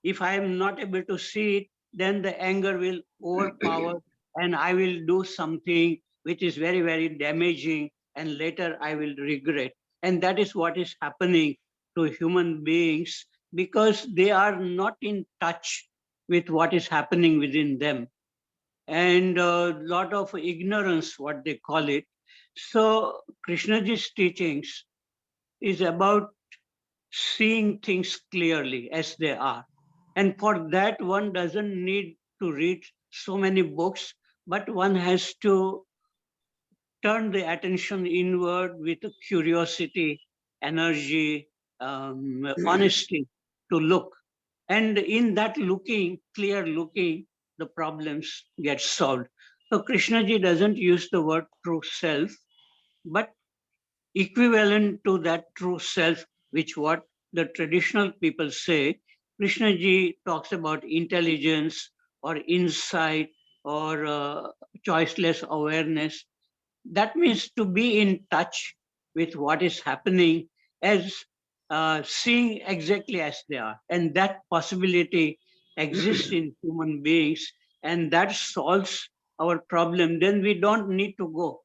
if I am not able to see it, then the anger will overpower and I will do something which is very, very damaging, and later I will regret. And that is what is happening to human beings because they are not in touch with what is happening within them. And a lot of ignorance, what they call it. So Krishnaji's teachings is about seeing things clearly as they are. And for that, one doesn't need to read so many books, but one has to turn the attention inward with curiosity, energy, honesty to look. And in that looking, clear looking, the problems get solved. So Krishnaji doesn't use the word true self, but equivalent to that true self, which what the traditional people say. Krishnaji talks about intelligence or insight or choiceless awareness. That means to be in touch with what is happening as seeing exactly as they are. And that possibility exists in human beings, and that solves our problem. Then we don't need to go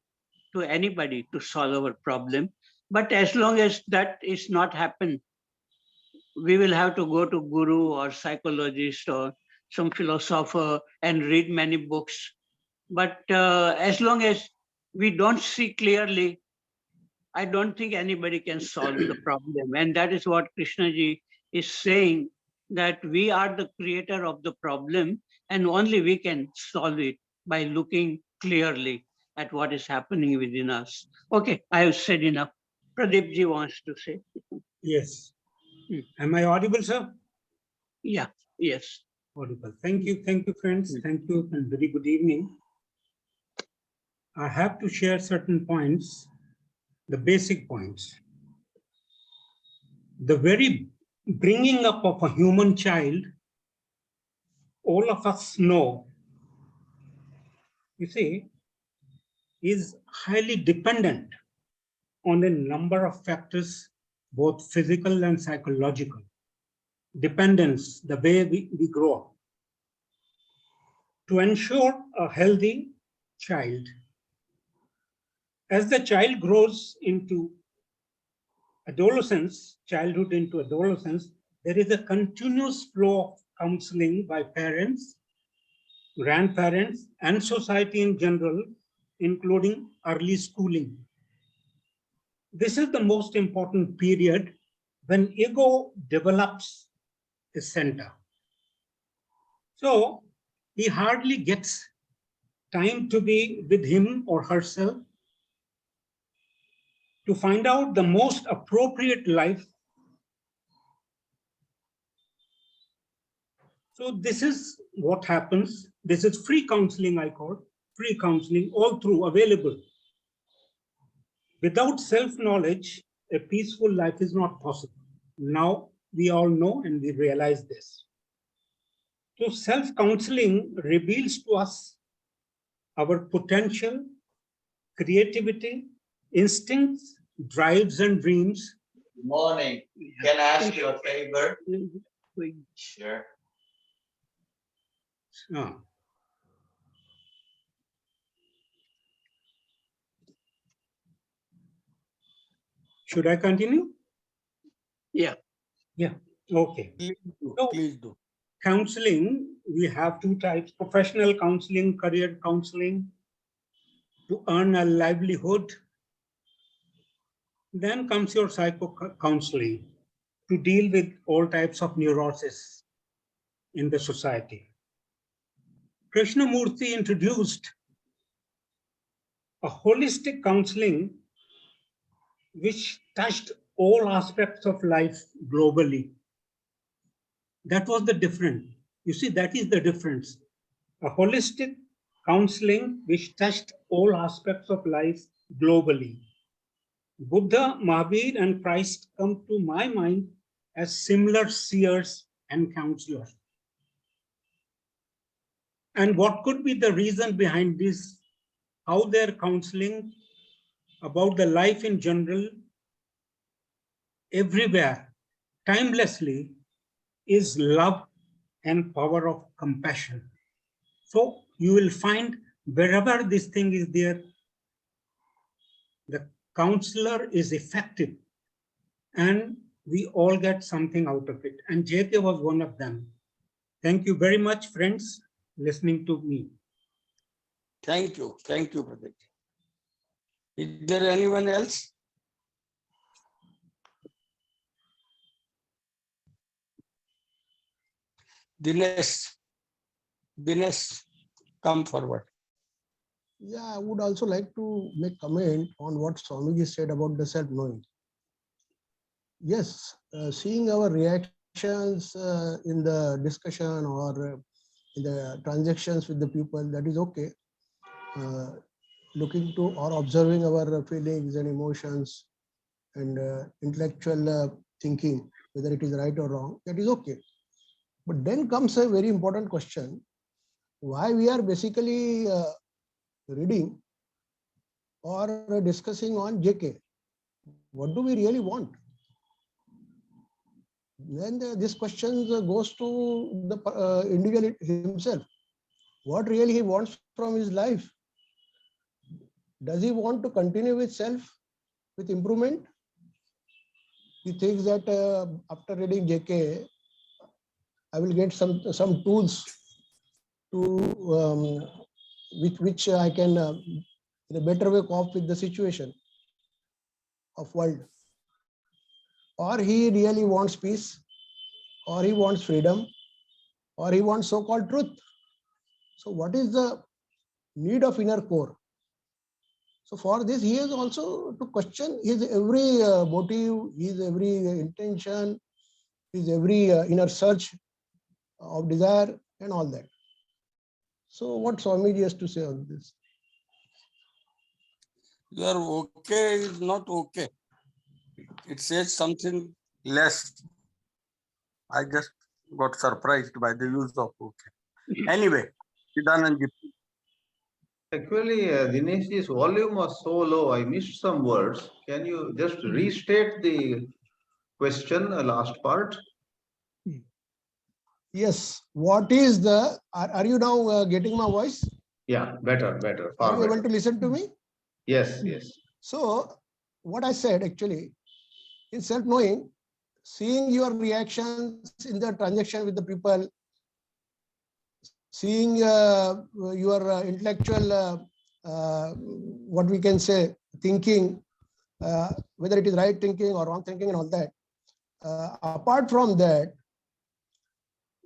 to anybody to solve our problem. But as long as that is not happen, we will have to go to guru or psychologist or some philosopher and read many books. But as long as we don't see clearly, I don't think anybody can solve the problem. And that is what Krishnaji is saying, that we are the creator of the problem and only we can solve it by looking clearly at what is happening within us. Okay, I have said enough. Pradeep ji wants to say. Yes. Hmm. Am I audible, sir? Yeah, yes. Audible. Thank you, friends. Thank you, and very good evening. I have to share certain points, the basic points. The very bringing up of a human child, all of us know, you see, is highly dependent on a number of factors, both physical and psychological. Dependence, the way we grow up. To ensure a healthy child, as the child grows into adolescence, childhood into adolescence, there is a continuous flow of counseling by parents, grandparents, and society in general, including early schooling. This is the most important period when ego develops a center. So he hardly gets time to be with him or herself to find out the most appropriate life. So this is what happens. This is free counseling, I call free counseling, all through available. Without self-knowledge, a peaceful life is not possible. Now we all know and we realize this. So self-counseling reveals to us our potential, creativity, instincts, drives, and dreams. Morning. Can I ask you a favor? Sure. Ah. Should I continue? Yeah. Yeah. Okay. So, Please do. counseling, we have two types: professional counseling, career counseling, to earn a livelihood. Then comes your psycho counseling, to deal with all types of neurosis in the society. Krishnamurti introduced a holistic counseling which touched all aspects of life globally. That was the difference. You see, that is the difference. A holistic counseling which touched all aspects of life globally. Buddha, Mahavir, and Christ come to my mind as similar seers and counselors. And what could be the reason behind this? How their counseling about the life in general, everywhere, timelessly, is love and power of compassion. So you will find wherever this thing is there, the counselor is effective and we all get something out of it. And JK was one of them. Thank you very much, friends, listening to me. Thank you, Pradeep. Is there anyone else? Dinesh, come forward. Yeah, I would also like to make comment on what Swamiji said about the self-knowing. Yes, seeing our reactions in the discussion or in the transactions with the people, that is okay. Looking to or observing our feelings and emotions and intellectual thinking, whether it is right or wrong, that is okay. But then comes a very important question: why we are basically reading or discussing on JK? What do we really want? Then this question goes to the individual himself. What really he wants from his life? Does he want to continue with self, with improvement? He thinks that after reading JK, I will get some tools to which I can in a better way cope with the situation of world. Or he really wants peace, or he wants freedom, or he wants so-called truth. So what is the need of inner core? So for this, he has also to question his every motive, his every intention, his every inner search of desire and all that. So what Swamiji has to say on this? Your okay is not okay. It says something less. I just got surprised by the use of okay. Anyway, Chidanandji. Actually, Dinesh's volume was so low, I missed some words. Can you just restate the question, last part? Yes. What is the, are you now getting my voice? Yeah, better, Are far you able better. to listen to me? Yes, yes. So what I said actually, in self-knowing, seeing your reactions in the transaction with the people, seeing your intellectual, what we can say, thinking, whether it is right thinking or wrong thinking and all that. Apart from that,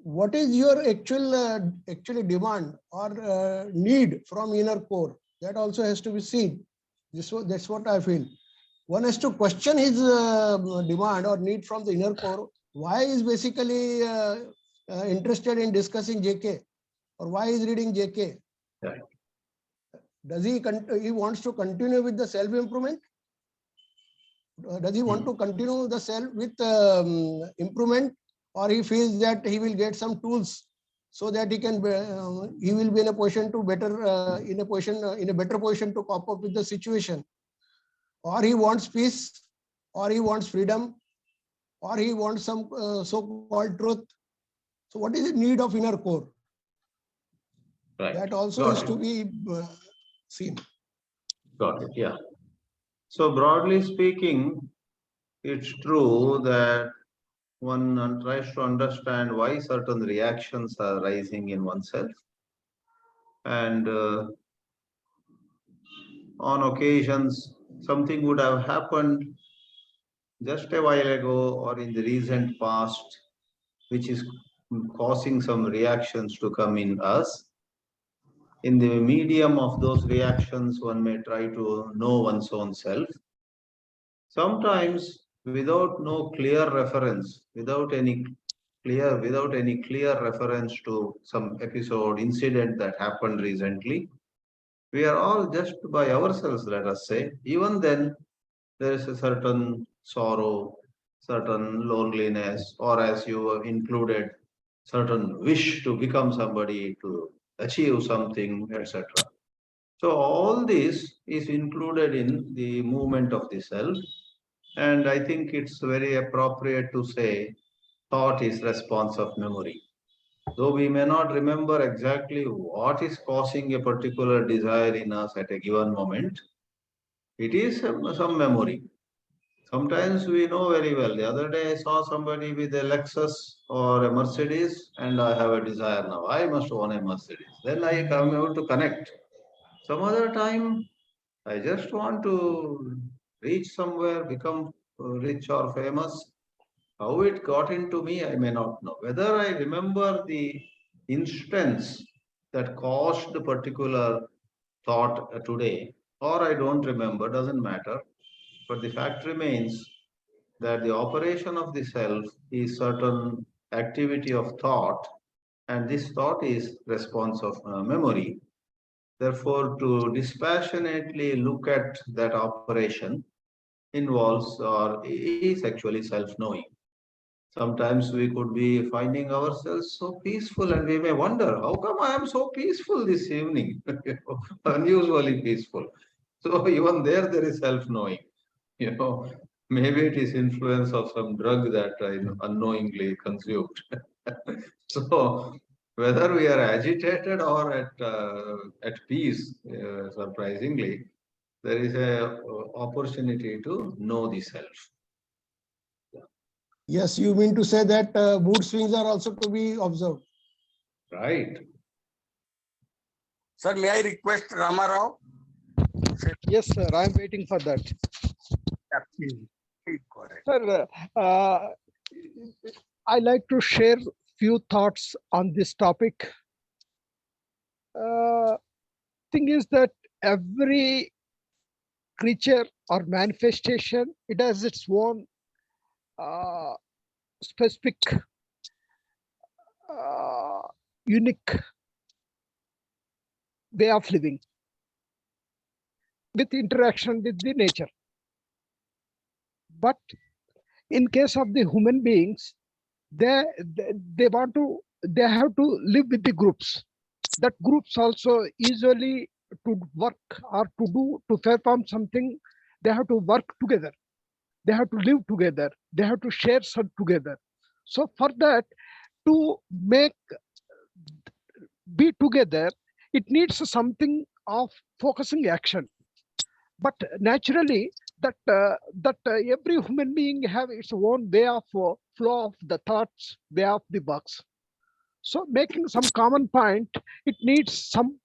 what is your actually demand or need from inner core? That also has to be seen. That's what I feel. One has to question his demand or need from the inner core. Why is basically interested in discussing JK, or why is reading JK? Right. Does he wants to continue with the self improvement? Does he want to continue the self with improvement, or he feels that he will get some tools so that he can he will be in a position to better in a better position to cope up with the situation, or he wants peace, or he wants freedom, or he wants some so-called truth. So what is the need of inner core? Right. That also Got is it. to be seen. Got it, yeah. So broadly speaking, it's true that one tries to understand why certain reactions are rising in oneself. And on occasions, something would have happened just a while ago or in the recent past, which is causing some reactions to come in us. In the medium of those reactions, one may try to know one's own self. Sometimes, without no clear reference, without any clear reference to some episode, incident that happened recently, we are all just by ourselves, let us say. Even then, there is a certain sorrow, certain loneliness, or as you have included, certain wish to become somebody, to achieve something, etc. So all this is included in the movement of the self. And I think it's very appropriate to say thought is response of memory. Though we may not remember exactly what is causing a particular desire in us at a given moment, it is some memory. Sometimes we know very well. The other day I saw somebody with a Lexus or a Mercedes, and I have a desire now. I must own a Mercedes. Then I come out to connect. Some other time, I just want to reach somewhere, become rich or famous. How it got into me, I may not know. Whether I remember the instance that caused the particular thought today, or I don't remember, doesn't matter. But the fact remains that the operation of the self is certain activity of thought, and this thought is response of memory. Therefore, to dispassionately look at that operation involves or is actually self-knowing. Sometimes we could be finding ourselves so peaceful, and we may wonder, how come I am so peaceful this evening? Unusually peaceful. So even there is self-knowing. You know, maybe it is influence of some drug that I unknowingly consumed. So whether we are agitated or at peace, surprisingly, there is a opportunity to know the self. Yes, you mean to say that mood swings are also to be observed. Right. Sir, may I request Rama Rao? Yes, sir. I'm waiting for that. Please go ahead. Sir, I like to share few thoughts on this topic. Thing is that every creature or manifestation, it has its own specific, unique way of living with interaction with the nature. But in case of the human beings, they want to, they have to live with the groups. That groups also usually to work or to perform something, they have to work together. They have to live together. They have to share some together. So for that, to make be together, it needs something of focusing action. But naturally, that every human being have its own way of flow of the thoughts, way of the works. So making some common point, it needs some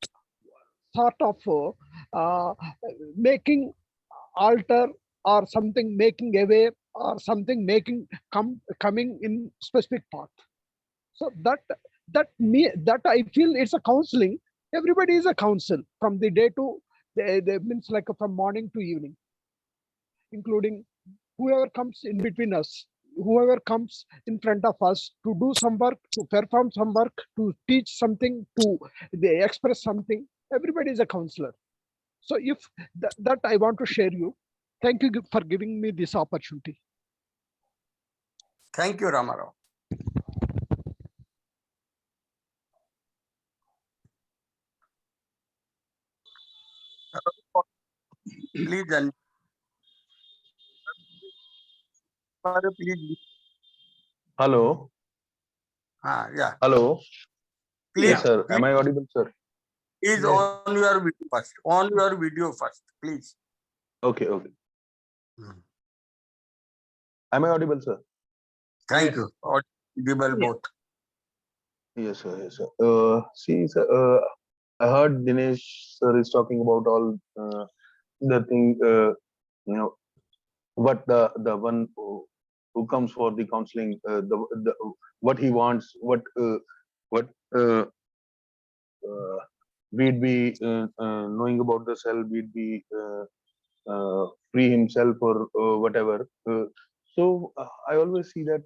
sort of making alter or something, making aware or something, making coming in specific path. So that I feel it's a counseling. Everybody is a counsel from the day to they means like from morning to evening, including whoever comes in between us, whoever comes in front of us to do some work, to perform some work, to teach something, to they express something. Everybody is a counselor. So if that I want to share you. Thank you for giving me this opportunity. Thank you, Rama Rao. Please, please. Hello. Yeah. Hello. Please, Yes, sir. please, Am I audible, sir? please on your video first. On your video first, please. Okay, okay. Am I audible, sir? Thank you. Audible both. Yes, sir. Yes, sir. See, sir, I heard Dinesh sir is talking about all the thing, what the one who comes for the counseling, the what he wants, what we'd be knowing about the self, we'd be free himself or whatever. I always see that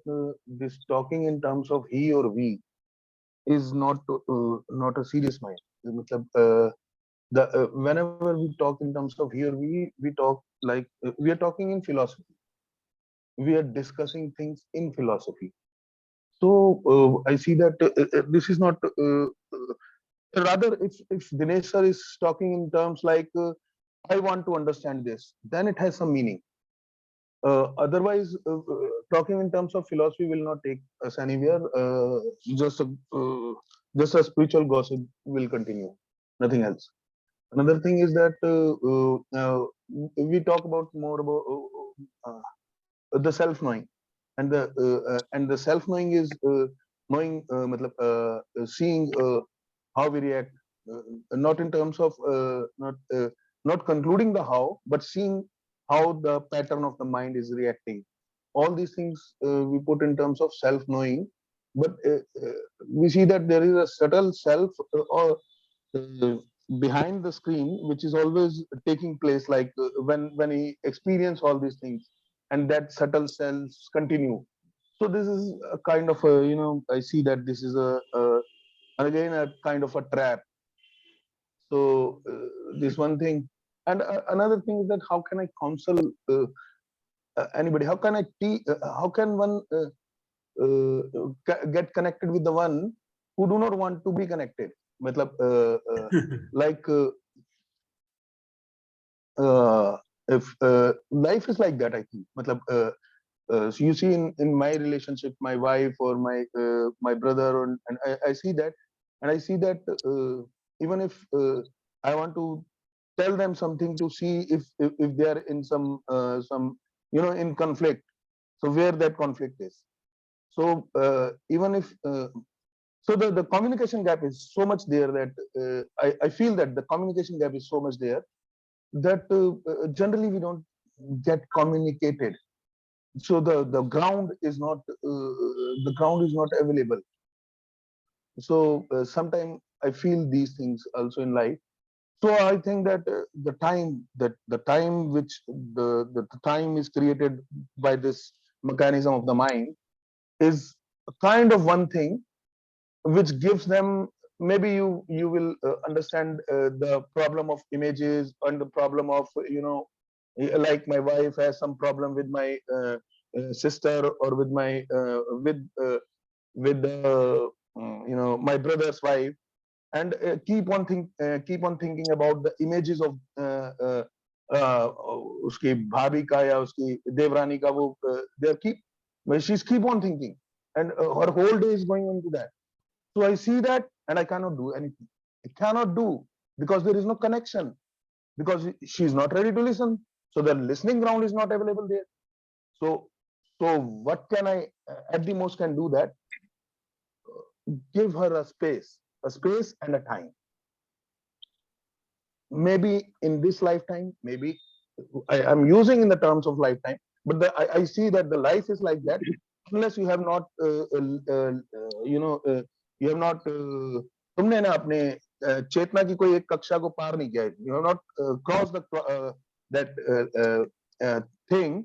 this talking in terms of he or we is not a serious mind. मतलब, whenever we talk in terms of he or we talk like we are talking in philosophy. We are discussing things in philosophy. So I see that this is not Rather, if Dinesh sir is talking in terms like I want to understand this, then it has some meaning. Otherwise, talking in terms of philosophy will not take us anywhere. Just a just a spiritual gossip will continue, nothing else. Another thing is that we talk about more about the self knowing, and the self knowing is knowing, seeing how we react, not in terms of not concluding the how, but seeing how the pattern of the mind is reacting. All these things we put in terms of self knowing, but we see that there is a subtle self or uh, behind the screen which is always taking place, like when he experience all these things, and that subtle selves continue. So this is a kind of a, I see that this is a again a kind of a trap. So this one thing, and another thing is that how can I counsel anybody? How can how can one get connected with the one who do not want to be connected? Matlab, like if life is like that, I think. Matlab, so you see in my relationship, my wife or my brother, and I see that, and I see that even if I want to tell them something to see if they are in some in conflict, so where that conflict is. So even if so the communication gap is so much there that I feel that the communication gap is so much there that generally we don't get communicated. So the ground is not available. So sometimes I feel these things also in life. So I think that the time which the time is created by this mechanism of the mind is a kind of one thing which gives them, maybe you will understand the problem of images and the problem of like my wife has some problem with my sister, or with my with my brother's wife, and keep on thinking about the images of उसकी भाभी का या उसकी देवरानी का वो they keep she's keep on thinking, and her whole day is going into that. So I see that, and I cannot do anything. I cannot do, because there is no connection, because she is not ready to listen. So the listening ground is not available there. So what can I at the most can do that? Give her a space and a time. Maybe in this lifetime, maybe I'm using in the terms of lifetime, but I see that the life is like that. Unless you have not you have not तुमने ना अपने चेतना की कोई एक कक्षा को पार नहीं किया, you have not crossed the that thing,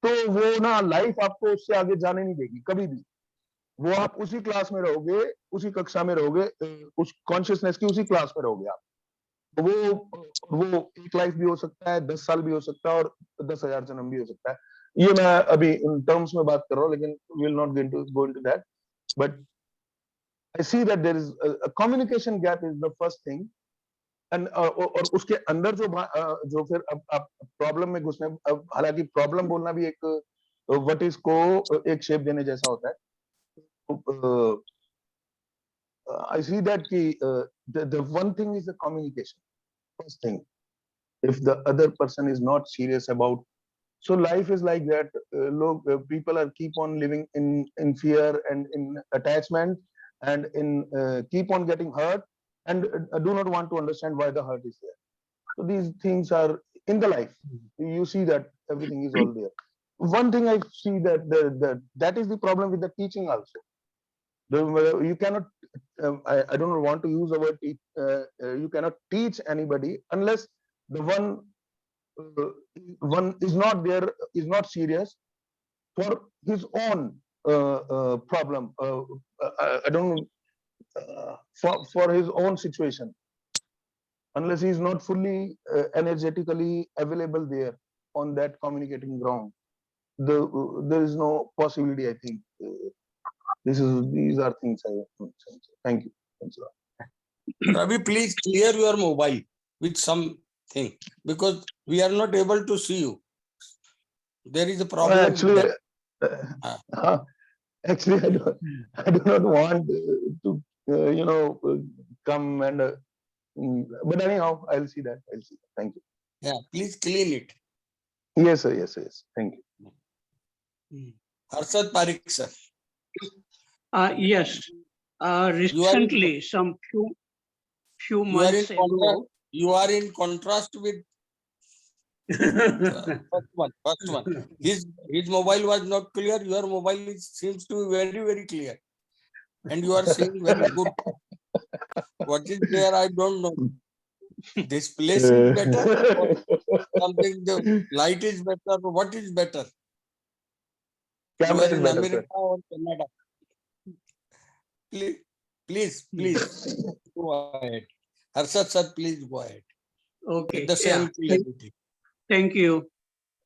तो वो ना लाइफ आपको उससे आगे जाने नहीं देगी कभी भी. वो आप उसी क्लास में रहोगे, उसी कक्षा में रहोगे, उस कॉन्शियसनेस की उसी क्लास में रहोगे आप. वो एक लाइफ भी हो सकता है, 10 साल भी हो सकता है, और 10,000 जन्म भी हो सकता है. ये मैं अभी इन टर्म्स में बात कर रहा हूँ, लेकिन will not go into that. But I see that there is a communication gap is the first thing. And और उसके अंदर जो फिर अब आप प्रॉब्लम में घुसने, अब हालांकि प्रॉब्लम बोलना भी एक व्हाट इज को एक शेप देने जैसा होता है. I see that the one thing is the communication. First thing, if the other person is not serious about, so life is like that. Look, people are keep on living in fear and in attachment, and in keep on getting hurt, and do not want to understand why the hurt is there. So these things are in the life. You see that everything is all there. One thing I see that is the problem with the teaching also. You cannot, I don't want to use the word teach, you cannot teach anybody unless the one is not there, is not serious for his own problem. I don't know, for his own situation. Unless he is not fully energetically available there on that communicating ground, there is no possibility, I think. These are things I have to say. Thank you. Thanks a lot. Ravi, please clear your mobile with something because we are not able to see you. There is a problem with Actually, that. actually, I do not want to, come and. But anyhow, I'll see that. I'll see that. Thank you. Yeah, please clean it. Yes, sir. Yes, sir. Yes. Thank you. Harshad Parekh, sir. Yes. Recently, some few months ago. You are in contrast with first one. His mobile was not clear. Your mobile seems to be very, very clear. And you are seeing very good. What is there? I don't know. This place is better. Or something, the light is better. What is better? You Camera are is in better, America sir. or Canada? Please go ahead. Harshad sir, please go ahead. Okay. With the same clarity. Thank you.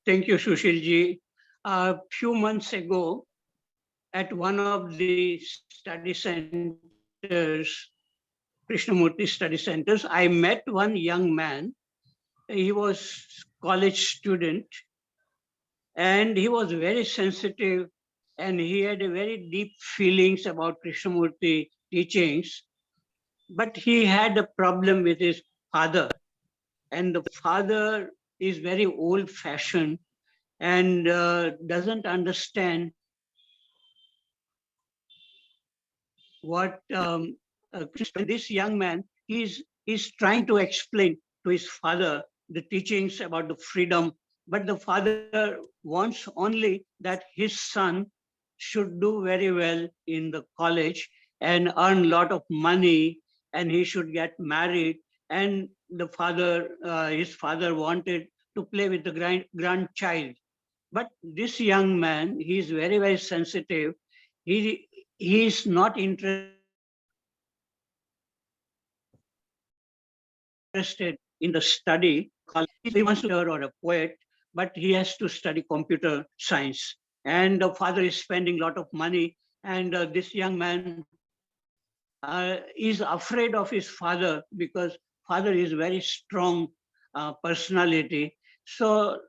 Thank you, Sushil ji. A few months ago, at one of the study centers, Krishnamurti study centers, I met one young man. He was college student and he was very sensitive and he had a very deep feelings about Krishnamurti teachings. But he had a problem with his father, and the father is very old fashioned and doesn't understand what this young man is trying to explain to his father the teachings about the freedom, but the father wants only that his son should do very well in the college and earn a lot of money and he should get married, and the father his father wanted to play with the grandchild. But this young man, he is very, very sensitive. He is not interested in the study. He wants to be or a poet, but he has to study computer science. And the father is spending a lot of money. And this young man is afraid of his father because father is very strong personality. So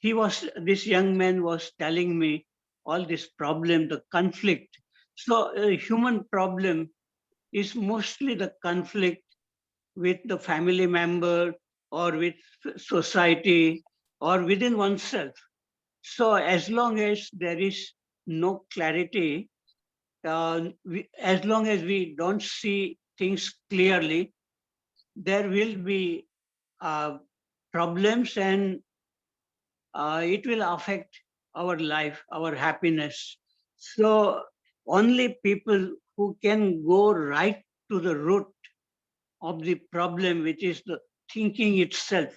this young man was telling me all this problem, the conflict. So a human problem is mostly the conflict with the family member or with society or within oneself. So as long as there is no clarity, as long as we don't see things clearly, there will be problems and it will affect our life, our happiness. So only people who can go right to the root of the problem, which is the thinking itself,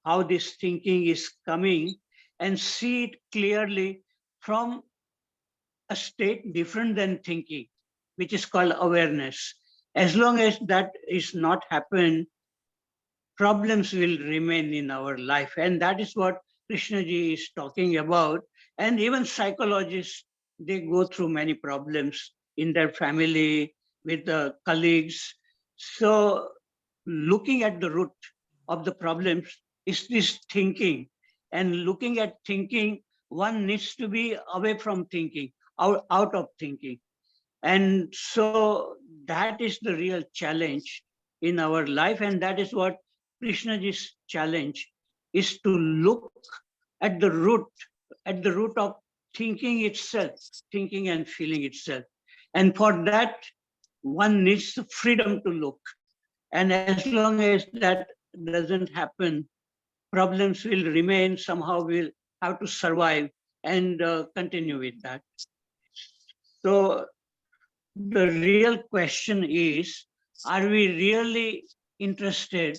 how this thinking is coming, and see it clearly from a state different than thinking, which is called awareness. As long as that is not happened, problems will remain in our life. And that is what Krishnaji is talking about. And even psychologists, they go through many problems in their family, with the colleagues. So looking at the root of the problems is this thinking. And looking at thinking, one needs to be away from thinking, out of thinking. And so that is the real challenge in our life. And that is what Krishnaji's challenge is, to look at the root of thinking itself, thinking and feeling itself. And for that, one needs the freedom to look. And as long as that doesn't happen, problems will remain, somehow we'll have to survive and continue with that. So the real question is, are we really interested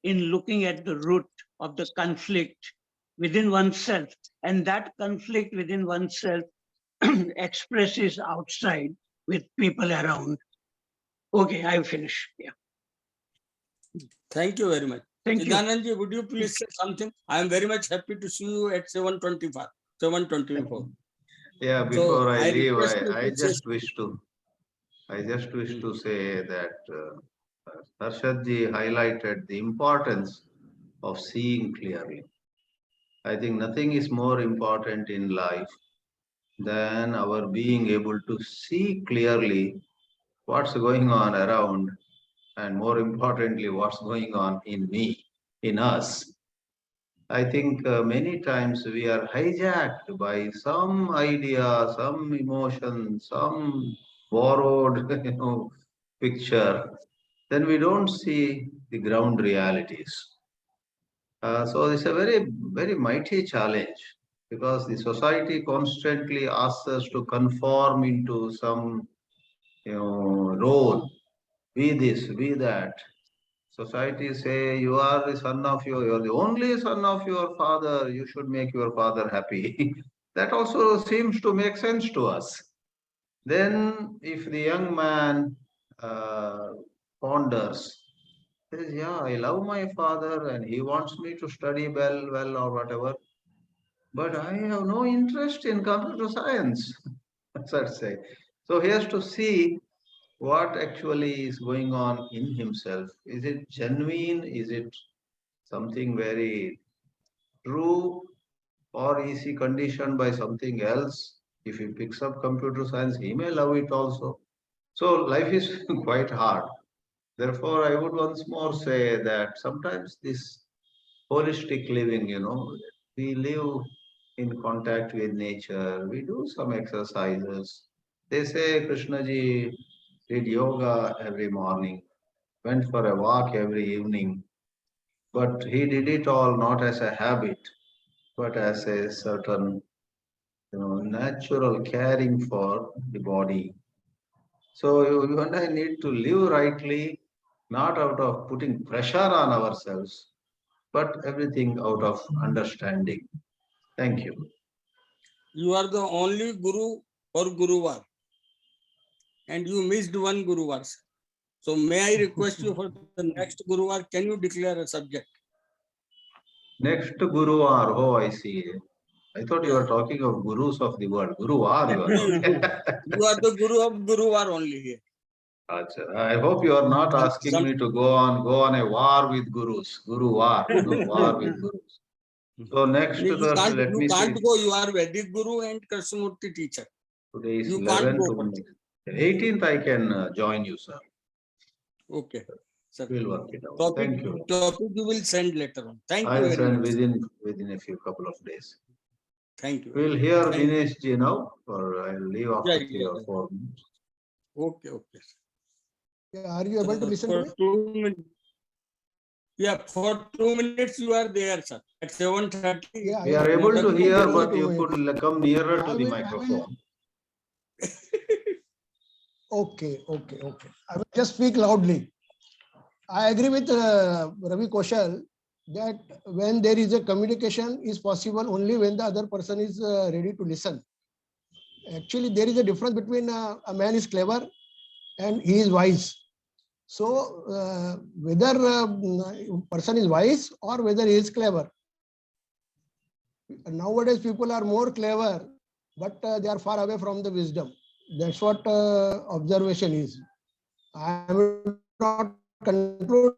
in looking at the root of the conflict within oneself? And that conflict within oneself expresses outside with people around. Okay, I finish. Yeah. Thank you very much. Thank you. Chidanandji, would you please say something? I am very much happy to see you at 7:25, 7:24. Yeah, So before I leave, request you I to say just wish to say that Harshadji highlighted the importance of seeing clearly. I think nothing is more important in life than our being able to see clearly what's going on around, and more importantly, what's going on in me, in us. I think many times we are hijacked by some idea, some emotion, some borrowed, picture. Then we don't see the ground realities. So it's a very, very mighty challenge because the society constantly asks us to conform into some, role. Be this, be that. Society say you are the son of you are the only son of your father. You should make your father happy. That also seems to make sense to us. Then, if the young man uh, ponders, says, "Yeah, I love my father, and he wants me to study well, or whatever, but I have no interest in computer science." Let's say. So he has to see what actually is going on in himself. Is it genuine? Is it something very true? Or is he conditioned by something else? If he picks up computer science, he may love it also. So life is quite hard. Therefore, I would once more say that sometimes this holistic living, we live in contact with nature, we do some exercises. They say Krishnaji did yoga every morning, went for a walk every evening, but he did it all not as a habit, but as a certain, natural caring for the body. So you and I need to live rightly, not out of putting pressure on ourselves, but everything out of understanding. Thank you. You are the only Guru or Guruvar, and you missed one Guruvar. So may I request you for the next Guruvar, can you declare a subject? Next Guru are, oh, I see. I thought you were talking of gurus of the world. Guru are you are talking. You are the Guru of Guruvar only here. Acha. I hope you are not asking me to go on a war with gurus. Guru war, war with gurus. So next, You can't, let me see. go. You are Vedic Guru and Krishnamurti teacher. Today is You can't 11 go. to 18th. I can join you, sir. Okay. Sir. We'll work it out. Topic, Thank you. topic you will send later on. Thank you I'll very send much. within a few couple of days. Thank you. We'll hear Thank Dinesh Ji now, or I'll leave after 3 or 4 minutes. Okay, okay. Yeah, are you able to listen to For me? 2 minutes. Yeah, for 2 minutes you are there, sir. At 7:30. Yeah, We are able to hear, Only but 2 you minutes. could come nearer to I the will- microphone. Okay. I will just speak loudly. I agree with Ravi Kaushal that when there is a communication is possible only when the other person is ready to listen. Actually, there is a difference between a man is clever and he is wise. So whether person is wise or whether he is clever. Nowadays, people are more clever, but they are far away from the wisdom. That's what observation is. I am not concluded,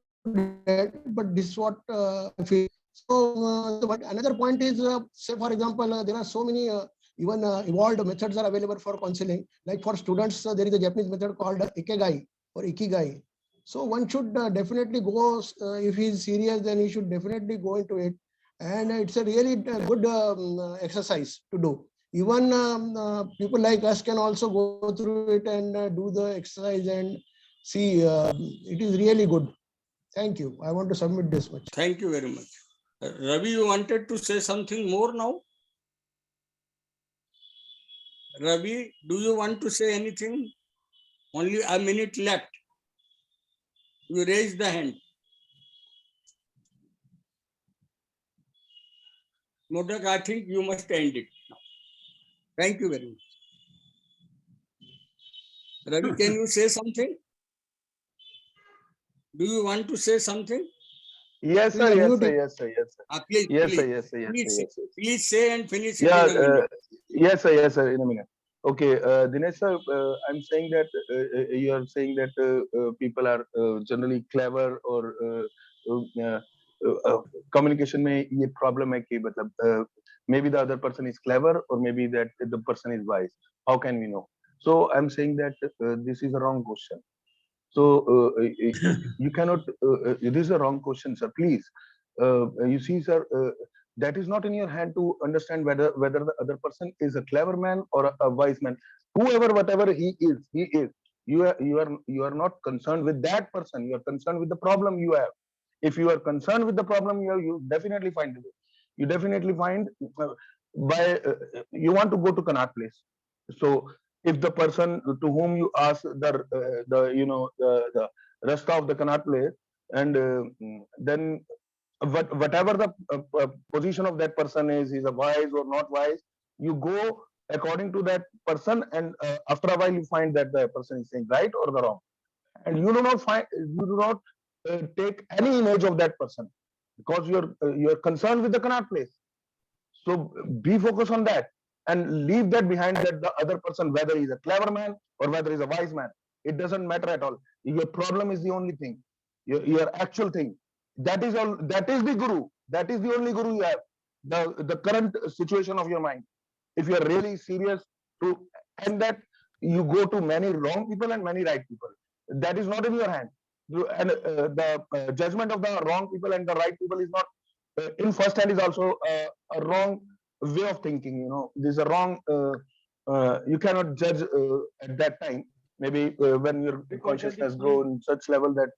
but this is what I feel. So, but another point is, say for example, there are so many even evolved methods are available for counseling. Like for students, there is a Japanese method called Ikegai or Ikigai. So one should definitely go, if he is serious, then he should definitely go into it. And it's a really good exercise to do. Even people like us can also go through it and do the exercise and see. It is really good. Thank you. I want to submit this much. Thank you very much. Ravi, you wanted to say something more now? Ravi, do you want to say anything? Only a minute left. You raise the hand. Modak, I think you must end it now. Thank you very much. Ravi, can you say something? Do you want to say something? Yes, sir. Yes, sir. Yes, sir. Yes, sir. Please, Yes, sir. please. Yes, sir. Yes, sir. Yes, sir. Please say and finish it Yeah. in a minute. Yes, sir. Yes, sir. In a minute. Okay, Dinesh sir, I'm saying that you are saying that people are generally clever or uh, communication में ये problem है कि मतलब maybe the other person is clever or maybe that the person is wise. How can we know? So I'm saying that this is a wrong question. So you cannot. This is a wrong question, sir. Please, you see, sir, that is not in your hand to understand whether the other person is a clever man or a wise man. Whoever, whatever he is, he is. You are not concerned with that person. You are concerned with the problem you have. If you are concerned with the problem you have, you definitely find it. You definitely find by you want to go to Connaught Place. So if the person to whom you ask the the rest of the Connaught Place, and then whatever the position of that person is, he's a wise or not wise, you go according to that person, and after a while you find that the person is saying right or the wrong, and you do not take any image of that person because you're concerned with the Connaught Place. So be focused on that and leave that behind, that the other person, whether he's a clever man or whether he's a wise man, it doesn't matter at all. Your problem is the only thing, your actual thing. That is all. That is the guru. That is the only guru you have. The current situation of your mind. If you are really serious to, and that you go to many wrong people and many right people, that is not in your hand. And the judgment of the wrong people and the right people is not in first hand, is also a wrong way of thinking. This is a wrong. You cannot judge at that time. Maybe when your consciousness grow in such level that,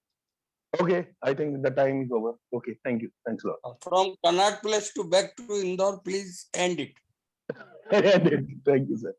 okay, I think the time is over. Okay, thank you. Thanks a lot. From Connaught Place to back to Indore, please end it. Thank you, sir.